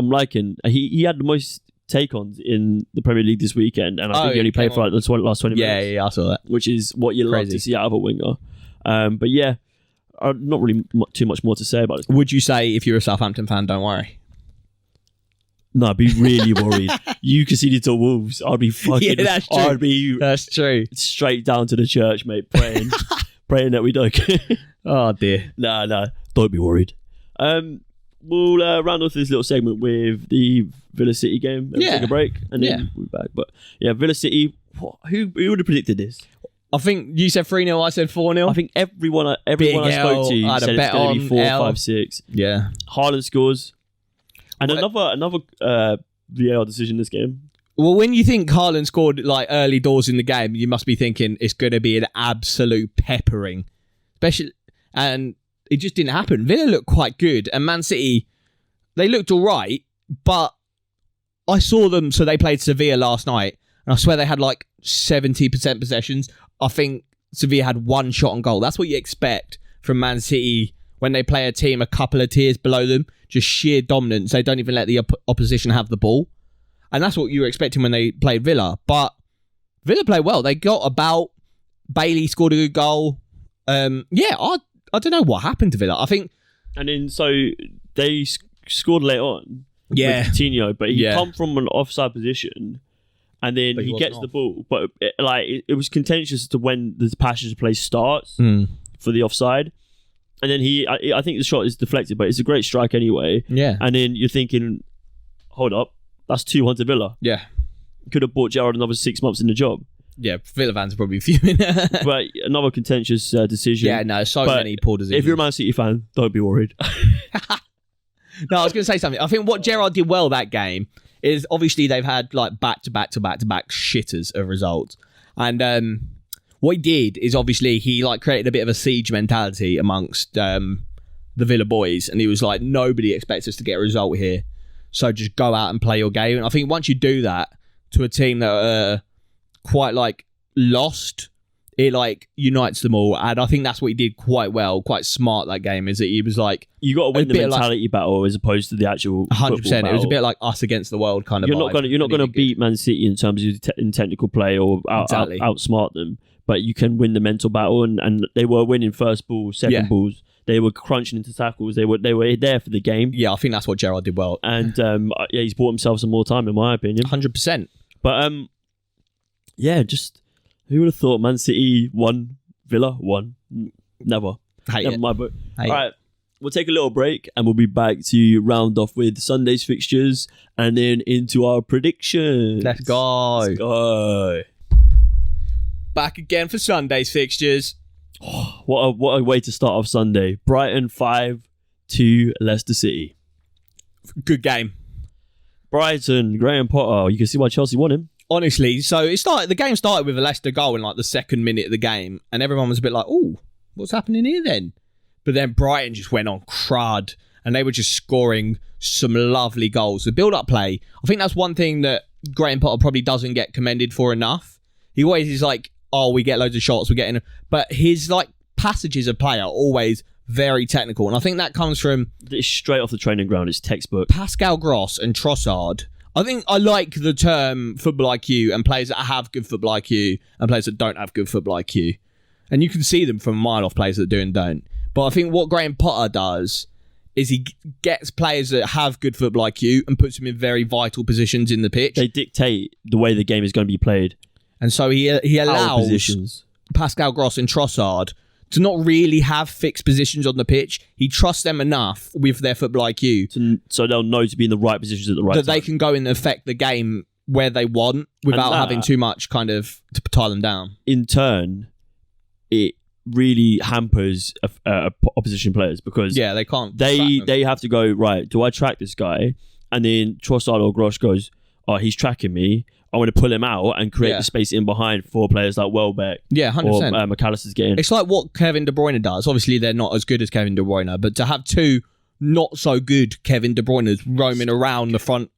liking. He had the most take-ons in the Premier League this weekend, and I think he only played for like the last 20 minutes. Yeah, I saw that. Which is what you love to see out of a winger. But yeah, not really too much more to say about it. Would you say if you're a Southampton fan, don't worry? No, I'd be really worried. You conceded to Wolves. I'd be fucking... Yeah, that's true. That's true. Straight down to the church, mate, praying that we don't... Oh, dear. No, don't be worried. We'll round off this little segment with the Villa City game. Take a break, and then we'll be back. But yeah, Villa City, who would have predicted this? I think you said 3-0, I said 4-0. I think everyone I spoke to said it's going to be 4-5-6. Yeah. Haaland scores. And another VAR decision this game. Well, when you think Haaland scored like early doors in the game, you must be thinking it's going to be an absolute peppering. And it just didn't happen. Villa looked quite good, and Man City, they looked all right, but I saw them, so they played Sevilla last night, and I swear they had like 70% possessions. I think Sevilla had one shot on goal. That's what you expect from Man City when they play a team a couple of tiers below them. Just sheer dominance. They don't even let the opposition have the ball. And that's what you were expecting when they played Villa. But Villa played well. They got about... Bailey scored a good goal. I don't know what happened to Villa. I think... And then, so they scored late on with Coutinho, but he come from an offside position and then he gets the ball, but it was contentious to when the passage play starts for the offside, and then I think the shot is deflected, but it's a great strike anyway. Yeah, and then you're thinking, hold up, that's 2-1 to Villa. Yeah, could have bought Gerrard another 6 months in the job. Yeah, Villa fans are probably fuming. But another contentious decision. Yeah, no, many poor decisions. If you're a Man City fan, don't be worried. No, I was going to say something. I think what Gerrard did well that game is obviously they've had like back-to-back shitters of results. And what he did is obviously he like created a bit of a siege mentality amongst the Villa boys. And he was like, nobody expects us to get a result here. So just go out and play your game. And I think once you do that to a team that are quite like lost, it like unites them all. And I think that's what he did quite well, quite smart that game, is that he was like, you got to win the mentality battle as opposed to the actual 100%. It was a bit like us against the world kind of you're vibe. You're not going to beat Man City in terms of in technical play or outsmart them, but you can win the mental battle, and they were winning first balls, second balls. They were crunching into tackles. They were there for the game. Yeah, I think that's what Gerrard did well. And he's bought himself some more time, in my opinion. 100%. But just who would have thought Man City won, Villa won? Never. Never mind. But all right, we'll take a little break and we'll be back to round off with Sunday's fixtures and then into our predictions. Let's go. Let's go. Back again for Sunday's fixtures. Oh, what a way to start off Sunday. Brighton 5-2 Leicester City. Good game. Brighton, Graham Potter. You can see why Chelsea won him. Honestly, so the game started with a Leicester goal in like the second minute of the game, and everyone was a bit like, "Oh, what's happening here then?" But then Brighton just went on crud, and they were just scoring some lovely goals. The build-up play, I think that's one thing that Graham Potter probably doesn't get commended for enough. He always is like, "Oh, we get loads of shots, we're getting," but his like passages of play are always very technical, and I think that comes from it's straight off the training ground. It's textbook. Pascal Gross and Trossard. I think I like the term football IQ and players that have good football IQ and players that don't have good football IQ. And you can see them from a mile off, players that do and don't. But I think what Graham Potter does is he gets players that have good football IQ and puts them in very vital positions in the pitch. They dictate the way the game is going to be played. And so he allows Pascal Gross and Trossard to not really have fixed positions on the pitch. He trusts them enough with their football IQ so they'll know to be in the right positions at the right time. That they can go and affect the game where they want without having too much kind of to tie them down. In turn, it really hampers opposition players because they can't. They have to go, right, do I track this guy? And then Trossard or Grosh goes, oh, he's tracking me. I want to pull him out and create the space in behind for players like Welbeck. Yeah, 100%. Or McAllister's getting. It's like what Kevin De Bruyne does. Obviously, they're not as good as Kevin De Bruyne, but to have two not so good Kevin De Bruynes roaming around the front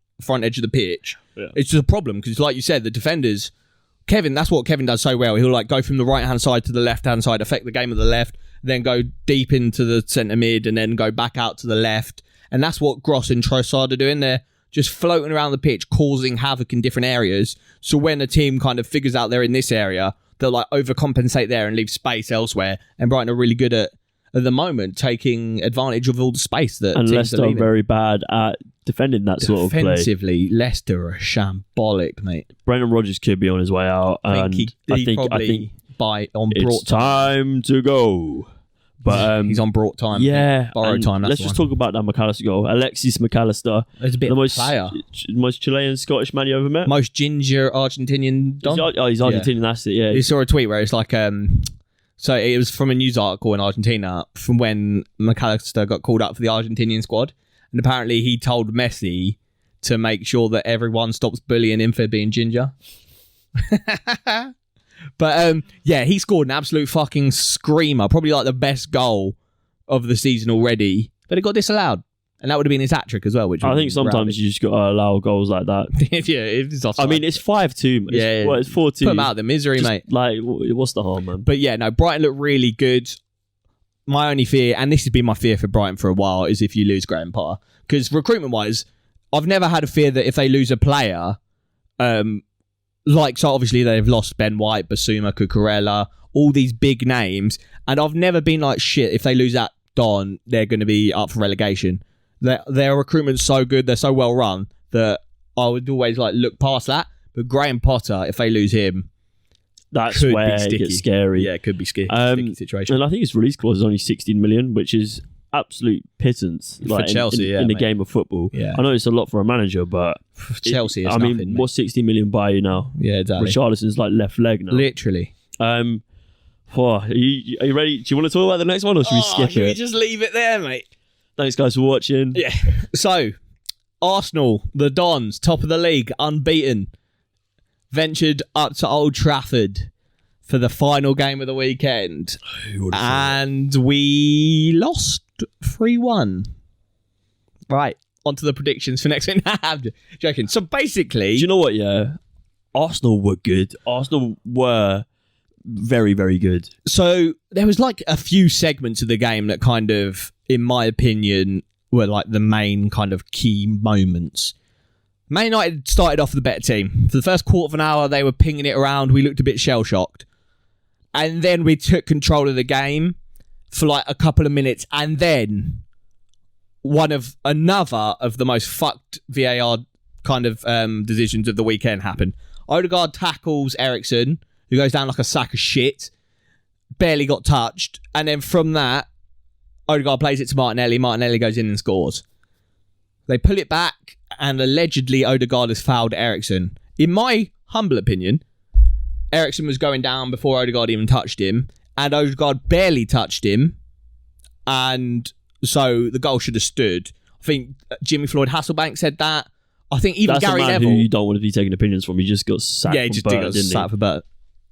edge of the pitch, it's just a problem because, like you said, the defenders. That's what Kevin does so well. He'll like go from the right hand side to the left hand side, affect the game of the left, then go deep into the centre mid, and then go back out to the left. And that's what Gross and Trossard are doing there. Just floating around the pitch, causing havoc in different areas. So when a team kind of figures out they're in this area, they'll like overcompensate there and leave space elsewhere. And Brighton are really good at the moment, taking advantage of all the space that and teams Leicester are very bad at defending that sort of play. Defensively, Leicester are shambolic, mate. Brendan Rodgers could be on his way out. I think it's time to go. But he's on brought time. Yeah. Borrowed time. Let's just talk about that McAllister goal. Alexis McAllister. There's a bit of a player. Most Chilean Scottish man you ever met. Most ginger Argentinian don. He's Argentinian, that's it, yeah. You saw a tweet where it's like, so it was from a news article in Argentina from when McAllister got called up for the Argentinian squad. And apparently he told Messi to make sure that everyone stops bullying him for being ginger. But he scored an absolute fucking screamer, probably like the best goal of the season already. But it got disallowed, and that would have been his hat trick as well. Which I think sometimes you just got to allow goals like that. It's offside. I mean, it's 5-2. It's 4-2. Put them out of the misery, mate. Like, what's the harm, man? But yeah, no, Brighton look really good. My only fear, and this has been my fear for Brighton for a while, is if you lose Graham Potter, because recruitment-wise, I've never had a fear that if they lose a player. So obviously they've lost Ben White, Basuma, Cucurella, all these big names. And I've never been like, shit, if they lose that Don, they're going to be up for relegation. Their recruitment's so good, they're so well run, that I would always like look past that. But Graham Potter, if they lose him, that's where it gets scary. Yeah, it could be sticky situation. And I think his release clause is only 16 million, which is absolute pittance for Chelsea in a game of football. Yeah. I know it's a lot for a manager, but for Chelsea, it's nothing. What's 16 million buy you now? Yeah, exactly. Richarlison's like left leg now. Literally. Are you ready? Do you want to talk about the next one, or should we skip it? Can we just leave it there, mate? Thanks, guys, for watching. Yeah. So, Arsenal, the Dons, top of the league, unbeaten, ventured up to Old Trafford for the final game of the weekend, and we lost 3-1. Right, on to the predictions for next week. I'm joking. So basically... Do you know what, yeah? Arsenal were good. Arsenal were very, very good. So there was like a few segments of the game that kind of, in my opinion, were like the main kind of key moments. Man United started off the better team. For the first quarter of an hour, they were pinging it around. We looked a bit shell-shocked. And then we took control of the game for like a couple of minutes. And then another of the most fucked VAR kind of decisions of the weekend happened. Odegaard tackles Eriksen, who goes down like a sack of shit. Barely got touched. And then from that, Odegaard plays it to Martinelli. Martinelli goes in and scores. They pull it back, and allegedly Odegaard has fouled Eriksen. In my humble opinion, Eriksen was going down before Odegaard even touched him, and Odegaard barely touched him, and so the goal should have stood. I think Jimmy Floyd Hasselbank said that. I think even That's Gary a man Neville... who you don't want to be taking opinions from. He just got sacked he got sacked for Burton.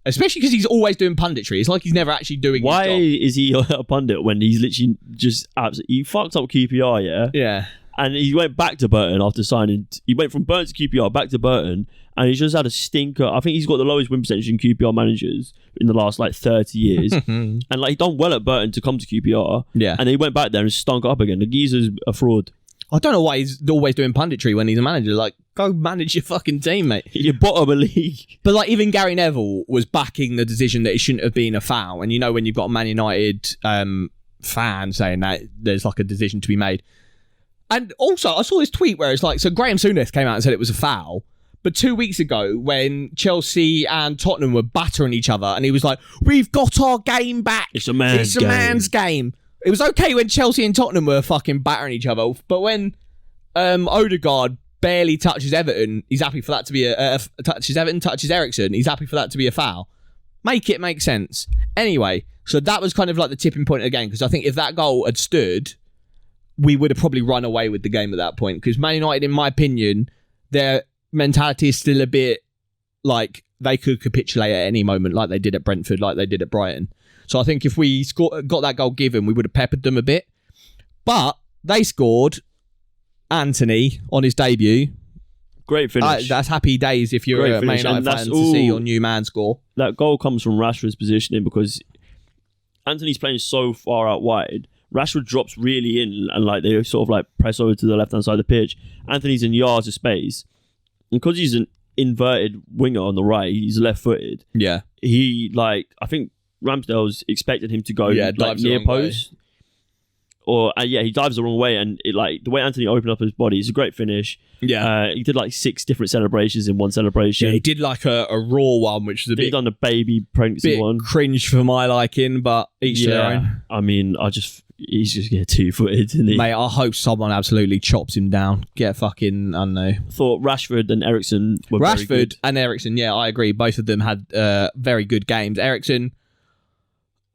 Especially because he's always doing punditry. It's like he's never actually doing his job. Why is he a pundit when he's literally just absolutely... He fucked up QPR, yeah? Yeah. And he went back to Burton after signing... He went from Burton to QPR, back to Burton, and he's just had a stinker. I think he's got the lowest win percentage in QPR managers in the last, 30 years. And, he done well at Burton to come to QPR. Yeah. And he went back there and stunk up again. The geezer's a fraud. I don't know why he's always doing punditry when he's a manager. Go manage your fucking team, mate. You're bottom of the league. But, even Gary Neville was backing the decision that it shouldn't have been a foul. And, when you've got a Man United fan saying that there's, a decision to be made. And also, I saw this tweet where it's so Graham Souness came out and said it was a foul. But 2 weeks ago, when Chelsea and Tottenham were battering each other, and he was like, "We've got our game back. It's a man's game. It was okay when Chelsea and Tottenham were fucking battering each other, but when Odegaard barely touches Everton, he's happy for that to be touches Eriksen, he's happy for that to be a foul. Make it make sense. Anyway, so that was kind of the tipping point of the game, because I think if that goal had stood, we would have probably run away with the game at that point, because Man United, in my opinion, their mentality is still a bit they could capitulate at any moment, like they did at Brentford, like they did at Brighton. So I think if we got that goal given, we would have peppered them a bit. But they scored Anthony on his debut. Great finish. That's happy days if you're a Man United fan to see your new man score. That goal comes from Rashford's positioning, because Anthony's playing so far out wide. Rashford drops really in, and they sort of press over to the left-hand side of the pitch. Anthony's in yards of space. And because he's an inverted winger on the right, he's left-footed. Yeah. He, I think Ramsdale's expected him to go near post. Or he dives the wrong way, and the way Anthony opened up his body, it's a great finish. Yeah, he did 6 different celebrations in one celebration. Yeah, he did a raw one, which was a bit. He done the baby pregnancy one, cringe for my liking, but each their own. I mean, he's just getting 2-footed, isn't he? Mate, I hope someone absolutely chops him down. Get fucking, I don't know. Thought Rashford and Eriksen were very good. Rashford and Eriksen, yeah, I agree. Both of them had very good games. Eriksen,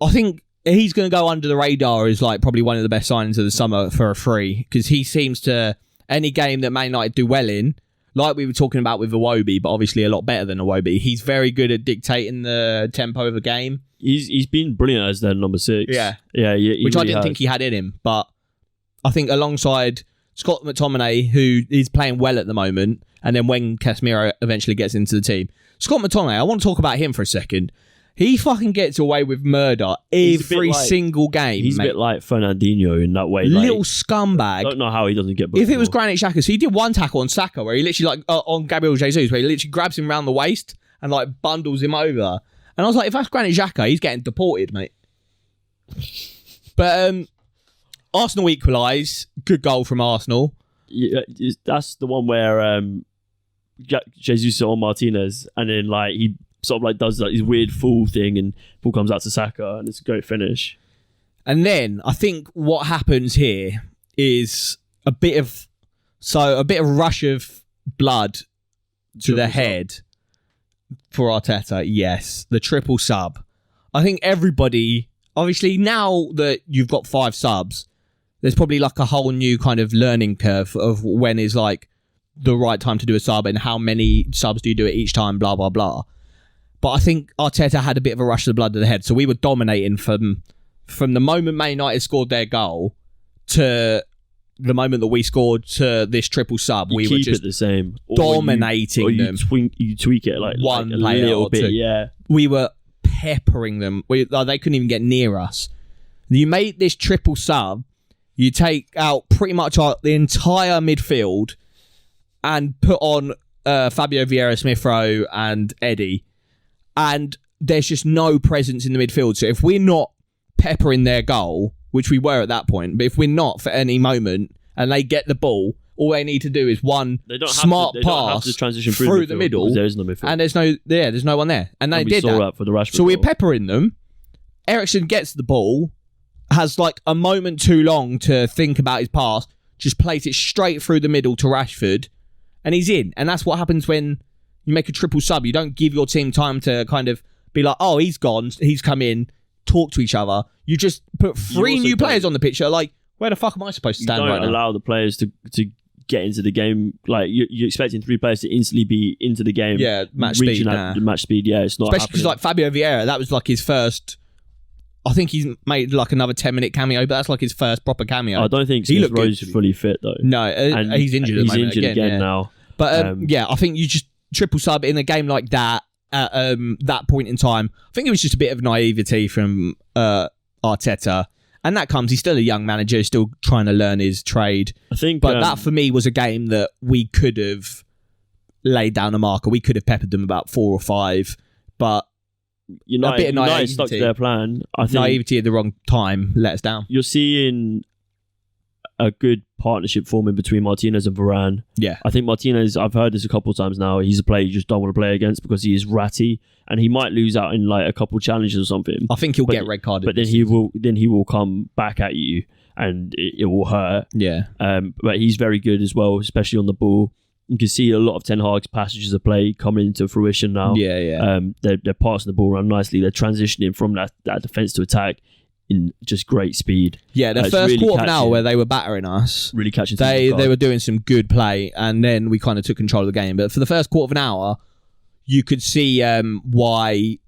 I think he's going to go under the radar as probably one of the best signings of the summer for a free, because he seems to, any game that Man United do well in, like we were talking about with Iwobi, but obviously a lot better than Iwobi, he's very good at dictating the tempo of a game. He's been brilliant as their number 6. Yeah. Yeah, he which really I didn't think he had in him, but I think alongside Scott McTominay, who is playing well at the moment, and then when Casemiro eventually gets into the team. Scott McTominay, I want to talk about him for a second. He fucking gets away with murder every single game. He's mate. A bit like Fernandinho in that way. Little scumbag. I don't know how he doesn't get booked. If it was Granit Xhaka, so he did one tackle on Saka where he literally on Gabriel Jesus, where he literally grabs him round the waist and bundles him over. And I was like, if that's Granit Xhaka, he's getting deported, mate. But Arsenal equalise. Good goal from Arsenal. Yeah, that's the one where Jesus on Martinez, and then like he sort of like does like his weird full thing, and ball comes out to Saka, and it's a great finish. And then I think what happens here is a bit of rush of blood to the head for Arteta. Yes, the triple sub. I think everybody, obviously, now that you've got 5 subs, there's probably like a whole new kind of learning curve of when is like the right time to do a sub and how many subs do you do at each time, blah, blah, blah. But I think Arteta had a bit of a rush of the blood to the head. So we were dominating from the moment Man United scored their goal to the moment that we scored to this triple sub. We were just the same, dominating them. You tweak it like one like player a little or bit. two. Yeah, we were peppering them. They couldn't even get near us. You made this triple sub. You take out pretty much the entire midfield and put on Fabio Vieira, Smith Rowe, and Eddie. And there's just no presence in the midfield. So if we're not peppering their goal, which we were at that point, but if we're not for any moment and they get the ball, all they need to do is one smart pass through the middle. There is no midfield. And there's no one there. And they did that. For the Rashford so we're goal. peppering them. Eriksen gets the ball, has like a moment too long to think about his pass, just plays it straight through the middle to Rashford, and he's in. And that's what happens when you make a triple sub. You don't give your team time to kind of be like, oh, he's gone, he's come in, talk to each other. You just put 3 new players on the pitch. Like, where the fuck am I supposed to stand right now? You don't allow the players to get into the game. Like, you're expecting 3 players to instantly be into the game. Yeah, match speed. Match speed, yeah, it's not especially because like Fabio Vieira, that was like his first... I think he's made like another 10-minute cameo, but that's like his first proper cameo. I don't think Smith Rowe's fully fit though. No, and he's injured. He's injured again now. But I think you just triple sub in a game like that at that point in time. I think it was just a bit of naivety from Arteta, and that comes. He's still a young manager, still trying to learn his trade. I think, but that for me was a game that we could have laid down a marker. We could have peppered them about 4 or 5, but. United stuck to their plan. I think naivety at the wrong time let us down. You're seeing a good partnership forming between Martinez and Varane. Yeah. I think Martinez, I've heard this a couple of times now, he's a player you just don't want to play against because he is ratty and he might lose out in like a couple challenges or something. I think he'll get red carded. But then he will come back at you and it will hurt. Yeah. But he's very good as well, especially on the ball. You can see a lot of Ten Hag's passages of play coming into fruition now. Yeah. They're passing the ball around nicely. They're transitioning from that defence to attack in just great speed. Yeah, the first really quarter of an hour where they were battering us, really catching. They were doing some good play, and then we kind of took control of the game. But for the first quarter of an hour, you could see why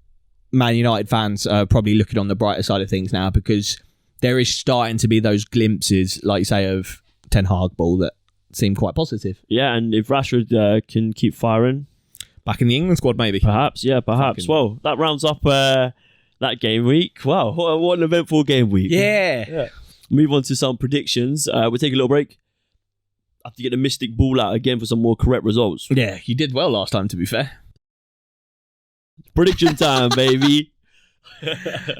Man United fans are probably looking on the brighter side of things now, because there is starting to be those glimpses, like you say, of Ten Hag ball that seem quite positive. Yeah, and if Rashford can keep firing, back in the England squad, maybe. Perhaps. Well, that rounds up that game week. Wow, what an eventful game week. Yeah. Move on to some predictions. We'll take a little break. I have to get the mystic ball out again for some more correct results. Yeah, you did well last time, to be fair. Prediction time, baby.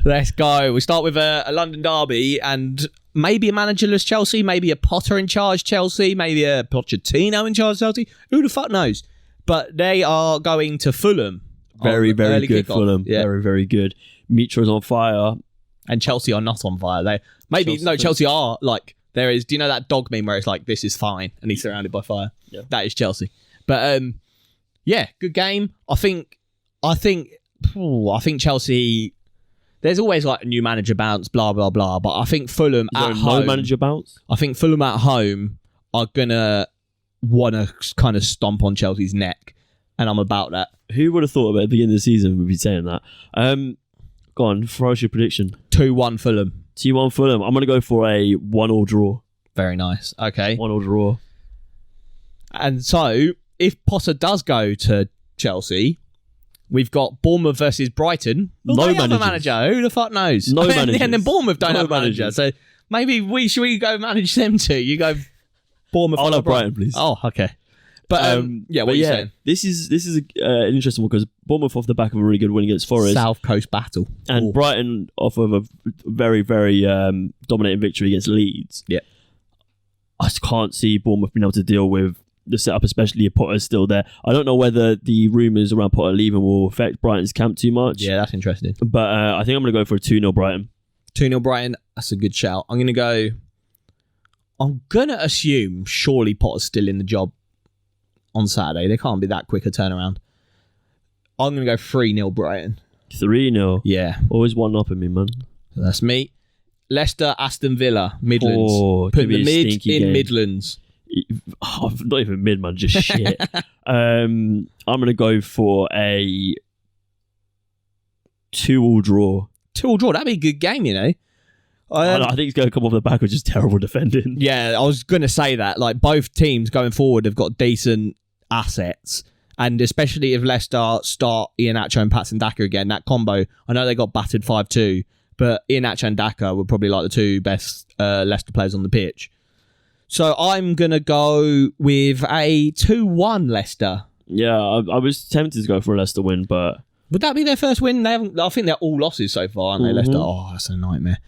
Let's go. We start with a London derby and maybe a managerless Chelsea, maybe a Potter in charge Chelsea, maybe a Pochettino in charge Chelsea. Who the fuck knows? But they are going to Fulham. Very, very good kickoff. Fulham. Yeah. Very, very good. Mitro's on fire. And Chelsea are not on fire. Chelsea are like, there is, do you know that dog meme where it's like, this is fine, and he's surrounded by fire? Yeah. That is Chelsea. But good game. I think Chelsea, there's always like a new manager bounce, blah, blah, blah. But I think Fulham at home... No manager bounce? I think Fulham at home are going to want to kind of stomp on Chelsea's neck. And I'm about that. Who would have thought at the beginning of the season we'd be saying that? Go on, throw us your prediction. 2-1 Fulham. 2-1 Fulham. I'm going to go for a 1-1 draw. Very nice. Okay. 1-1 draw. And so, if Potter does go to Chelsea... We've got Bournemouth versus Brighton. No manager. Who the fuck knows? No manager. And then Bournemouth don't have a manager. So maybe should we go manage them too? You go Bournemouth. I'll have Brighton, please. Oh, okay. But what are you saying? This is an interesting one because Bournemouth off the back of a really good win against Forest. South Coast battle. And Brighton off of a very, very dominating victory against Leeds. Yeah. I just can't see Bournemouth being able to deal with the setup, especially if Potter's still there. I don't know whether the rumours around Potter leaving will affect Brighton's camp too much. Yeah, that's interesting. But I think I'm going to go for a 2-0 Brighton. 2-0 Brighton, that's a good shout. I'm going to assume surely Potter's still in the job on Saturday. They can't be that quick a turnaround. I'm going to go 3-0 Brighton. 3-0? Yeah. Always one up in me, man. That's me. Leicester, Aston Villa, Midlands. Put the mid in game. Midlands. Oh, not even mid, man. Just shit. I'm going to go for a 2-2 draw. 2-2 draw. That'd be a good game, you know. I think it's going to come off the back of just terrible defending. Yeah, I was going to say that. Like, both teams going forward have got decent assets. And especially if Leicester start Iheanacho and Patson Daka again, that combo, I know they got battered 5-2, but Iheanacho and Daka were probably like the two best Leicester players on the pitch. So I'm going to go with a 2-1 Leicester. Yeah, I was tempted to go for a Leicester win, but... Would that be their first win? I think they're all losses so far, aren't they, Leicester? Oh, that's a nightmare.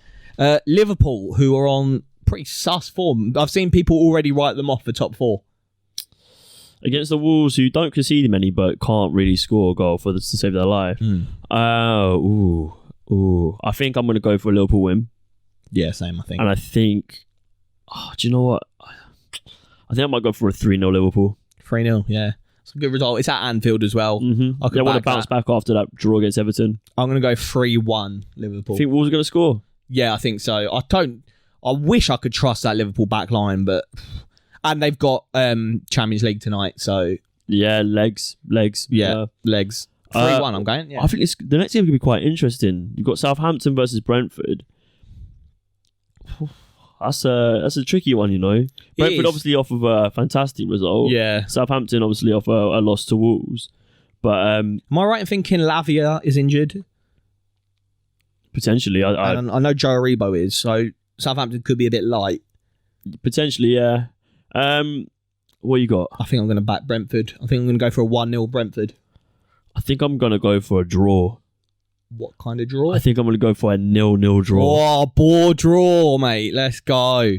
Liverpool, who are on pretty sus form. I've seen people already write them off for top 4. Against the Wolves, who don't concede many, but can't really score a goal to save their life. I think I'm going to go for a Liverpool win. Yeah, same, I think. And I think... do you know what? I think I might go for a 3-0 Liverpool. 3-0, yeah. It's a good result. It's at Anfield as well. Mm-hmm. They want to bounce back after that draw against Everton. I'm going to go 3-1 Liverpool. Think Wolves are going to score? Yeah, I think so. I wish I could trust that Liverpool back line, but... And they've got Champions League tonight, so... Yeah, legs. Yeah, legs. 3-1, I'm going. Yeah. I think the next game could be quite interesting. You've got Southampton versus Brentford. That's a tricky one, you know. Brentford obviously off of a fantastic result. Yeah. Southampton obviously off a loss to Wolves. But am I right in thinking Lavia is injured? Potentially. I know Joe Aribo is, so Southampton could be a bit light. Potentially, yeah. What you got? I think I'm going to back Brentford. I think I'm going to go for a 1-0 Brentford. I think I'm going to go for a draw. What kind of draw? I think I'm going to go for a 0-0 draw. Oh, BoreDraw, mate. Let's go.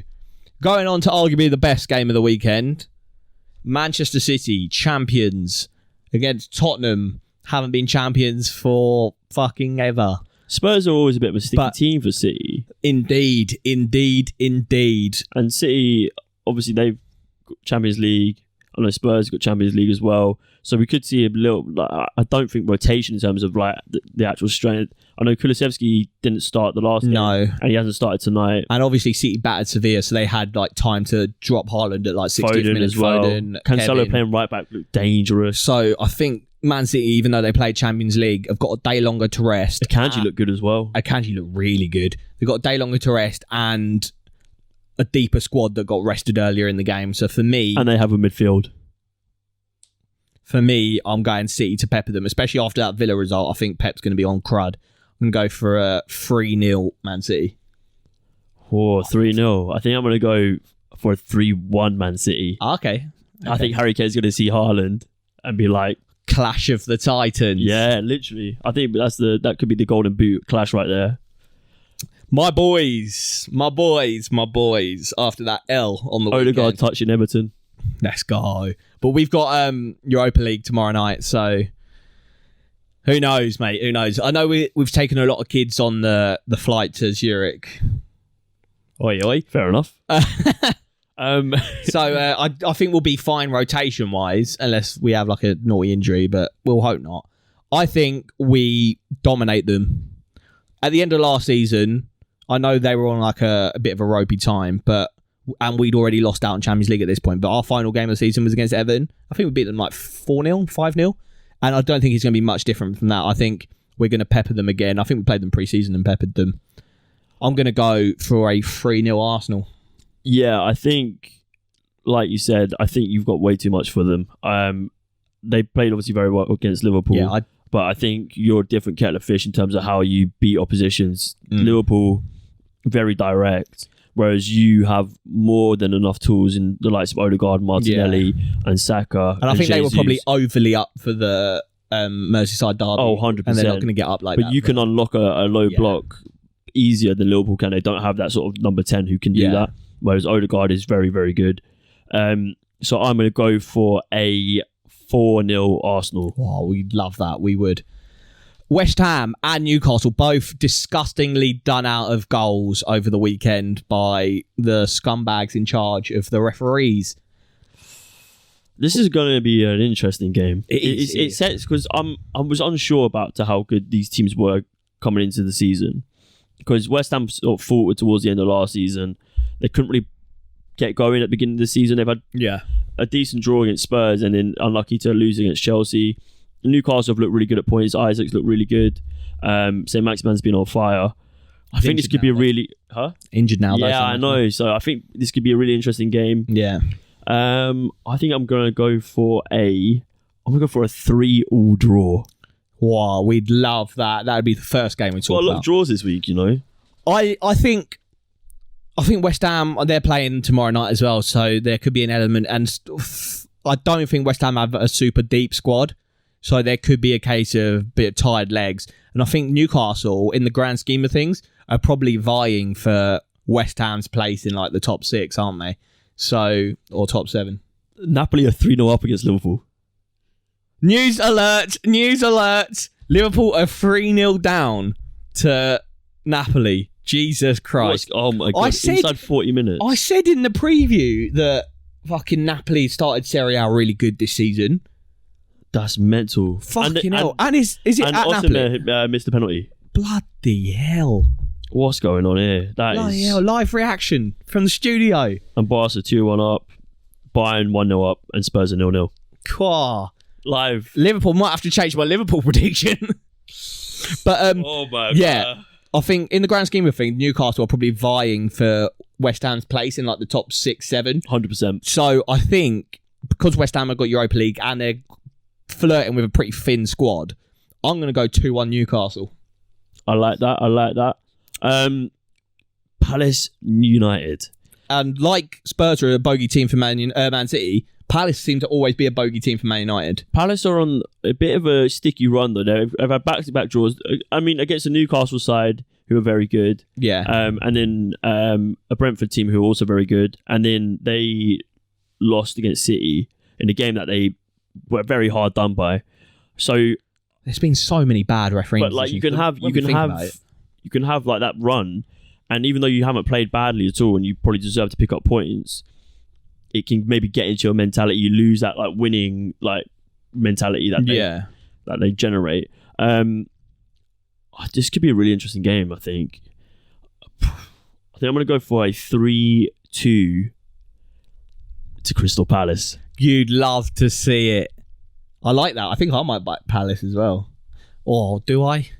Going on to arguably the best game of the weekend. Manchester City, champions against Tottenham. Haven't been champions for fucking ever. Spurs are always a bit of a sticky team for City. Indeed. And City, obviously, they've got Champions League. I know Spurs got Champions League as well. So we could see a little, I don't think rotation in terms of like the actual strength. I know Kulusevski didn't start the last game. No. And he hasn't started tonight. And obviously City battered Sevilla, so they had like time to drop Haaland at like 60th minute as well. Foden, Cancelo Kevin. playing right back looked dangerous. So I think Man City, even though they played Champions League, have got a day longer to rest. Akanji looked good as well. Akanji looked really good. They've got a day longer to rest and a deeper squad that got rested earlier in the game. So for me... And they have a midfield. For me, I'm going City to pepper them, especially after that Villa result. I think Pep's going to be on crud. I'm going to go for a 3-0 Man City. Oh, 3-0. I think I'm going to go for a 3-1 Man City. Okay. I think Harry Kane's going to see Haaland and be like... Clash of the Titans. Yeah, literally. I think that could be the golden boot clash right there. My boys. After that L on the Odegaard weekend. touching Everton. Let's go. But we've got Europa League tomorrow night, so who knows, mate? Who knows? I know we've taken a lot of kids on the flight to Zurich. Oi, oi. Fair enough. So I think we'll be fine rotation-wise, unless we have like a naughty injury, but we'll hope not. I think we dominate them. At the end of last season, I know they were on like a bit of a ropey time, and we'd already lost out in Champions League at this point, but our final game of the season was against Everton. I think we beat them like 4-0, 5-0, and I don't think it's going to be much different from that. I think we're going to pepper them again. I think we played them pre-season and peppered them. I'm going to go for a 3-0 Arsenal. Yeah, I think, like you said, I think you've got way too much for them. They played obviously very well against Liverpool, but I think you're a different kettle of fish in terms of how you beat oppositions. Liverpool, very direct, whereas you have more than enough tools in the likes of Odegaard, Martinelli, and Saka. And I think they were probably overly up for the Merseyside derby. Oh, 100%. And they're not going to get up like that. But you can unlock a low block easier than Liverpool can. They don't have that sort of number 10 who can do that. Whereas Odegaard is very, very good. So I'm going to go for a 4-0 Arsenal. Oh, we'd love that. We would. West Ham and Newcastle both disgustingly done out of goals over the weekend by the scumbags in charge of the referees. This is going to be an interesting game. It sets because I was unsure about how good these teams were coming into the season, because West Ham sort of faltered towards the end of last season. They couldn't really get going at the beginning of the season. They've had a decent draw against Spurs and then unlucky to lose against Chelsea. Newcastle have looked really good at points. Isaac's looked really good. St. Maximan's been on fire. I think this could be a really... Injured now. Yeah, I know. So I think this could be a really interesting game. Yeah. I think I'm going to go for a 3-3 draw. Wow, we'd love that. That would be the first game we talk about. A lot of draws this week, you know. I think West Ham, they're playing tomorrow night as well, so there could be an element. And I don't think West Ham have a super deep squad, so there could be a case of a bit of tired legs. And I think Newcastle, in the grand scheme of things, are probably vying for West Ham's place in like the top 6, aren't they? So, or top 7. Napoli are 3-0 up against Liverpool. News alert! Liverpool are 3-0 down to Napoli. Jesus Christ. Oh my God, inside 40 minutes. I said in the preview that fucking Napoli started Serie A really good this season. That's mental. Fucking hell. And is it and at Napoli? Missed the penalty. Bloody hell. What's going on here? Bloody hell. Live reaction from the studio. And Barca 2-1 up, Bayern 1-0 up, and Spurs are 0-0. Quah. Live. Liverpool might have to change my Liverpool prediction. But oh my God. Yeah, I think in the grand scheme of things, Newcastle are probably vying for West Ham's place in like the top 6, 7. 100%. So I think because West Ham have got Europa League and they're flirting with a pretty thin squad, I'm going to go 2-1 Newcastle. I like that. Palace United. And like Spurs are a bogey team for Man City, Palace seem to always be a bogey team for Man United. Palace are on a bit of a sticky run though. They've had back-to-back draws. I mean, against the Newcastle side, who are very good. Yeah. And then a Brentford team who are also very good. And then they lost against City in a game that they were very hard done by. So there's been so many bad refereeing. But like you can have like that run, and even though you haven't played badly at all and you probably deserve to pick up points, it can maybe get into your mentality. You lose that like winning like mentality that they generate. This could be a really interesting game, I think. I'm going to go for a 3-2 to Crystal Palace. You'd love to see it. I like that. I think I might back Palace as well. Or do I?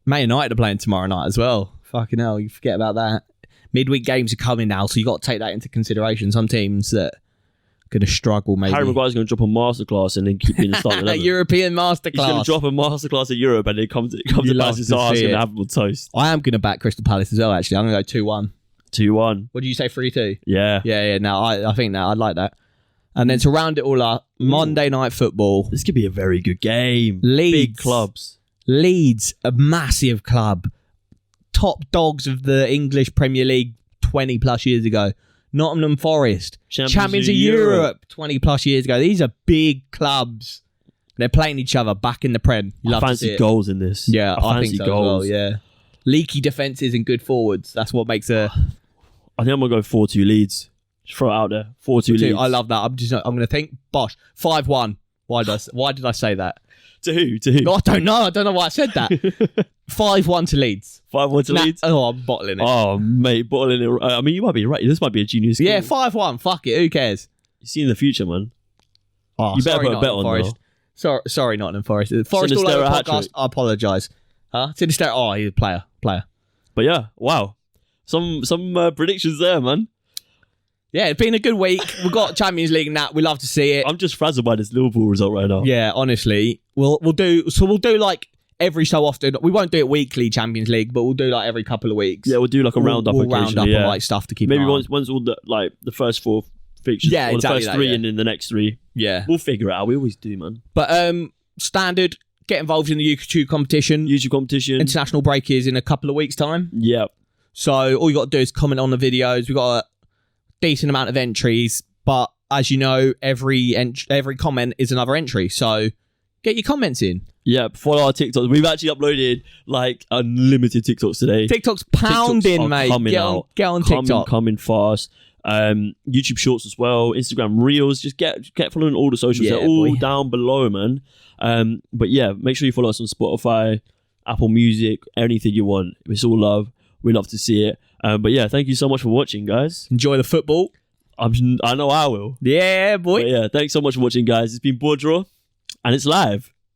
Man United are playing tomorrow night as well. Fucking hell, you forget about that. Midweek games are coming now, so you got to take that into consideration. Some teams that are going to struggle, maybe. Harry Maguire's going to drop a masterclass and then keep being the starting 11. European masterclass. He's going to drop a masterclass in Europe and then come to Palace's arse and have them on toast. I am going to back Crystal Palace as well, actually. I'm going to go 2-1. 2-1. What did you say, 3-2? Yeah. Yeah. No, I think that. I'd like that. And then to round it all up, Monday Night Football. This could be a very good game. Leeds. Big clubs. Leeds, a massive club. Top dogs of the English Premier League 20 plus years ago. Nottingham Forest. Champions of Europe 20 plus years ago. These are big clubs. They're playing each other back in the Prem. I fancy goals in this. Yeah, I fancy think so goals. As well, yeah. Leaky defences and good forwards. That's what makes a... I think I'm going to go 4-2 Leeds. Just throw it out there. 4-2 Leeds. I love that. I'm going to think, Bosh, 5-1. Why did I say that? To who? No, I don't know. I don't know why I said that. 5-1 to Leeds. 5-1 to Leeds? Oh, I'm bottling it. Oh, mate, bottling it. I mean, you might be right. This might be a genius Yeah, 5-1. Fuck it. Who cares? You see in the future, man. Oh, you better put a bet on Forest. Sorry, Nottingham Forest. Forest all over podcast. I apologise. Sinistera. Oh, he's a player. But yeah, wow. Some predictions there, man. Yeah, it's been a good week. We've got Champions League and that. We love to see it. I'm just frazzled by this Liverpool result right now. Yeah, honestly. We'll do like every so often. We won't do it weekly, Champions League, but we'll do like every couple of weeks. Yeah, we'll do like a roundup. We'll round up on like stuff to keep maybe an eye on. once all the first 4 fixtures. Yeah, or exactly the first 3 and then the next 3. Yeah. We'll figure it out. We always do, man. But standard, get involved in the YouTube competition. International break is in a couple of weeks' time. Yeah. So all you got to do is comment on the videos. We've got a decent amount of entries, but as you know, every comment is another entry. So get your comments in. Yeah, follow our TikToks. We've actually uploaded like unlimited TikToks today. TikTok's pounding, TikToks mate. Get on TikTok. Coming fast. YouTube Shorts as well. Instagram Reels. Just get following all the socials. They're all down below, man. But yeah, make sure you follow us on Spotify, Apple Music, anything you want. It's all love. We love to see it. But yeah, thank you so much for watching, guys. Enjoy the football. I know I will. Yeah, boy. But yeah, thanks so much for watching, guys. It's been BoreDraw, and it's live.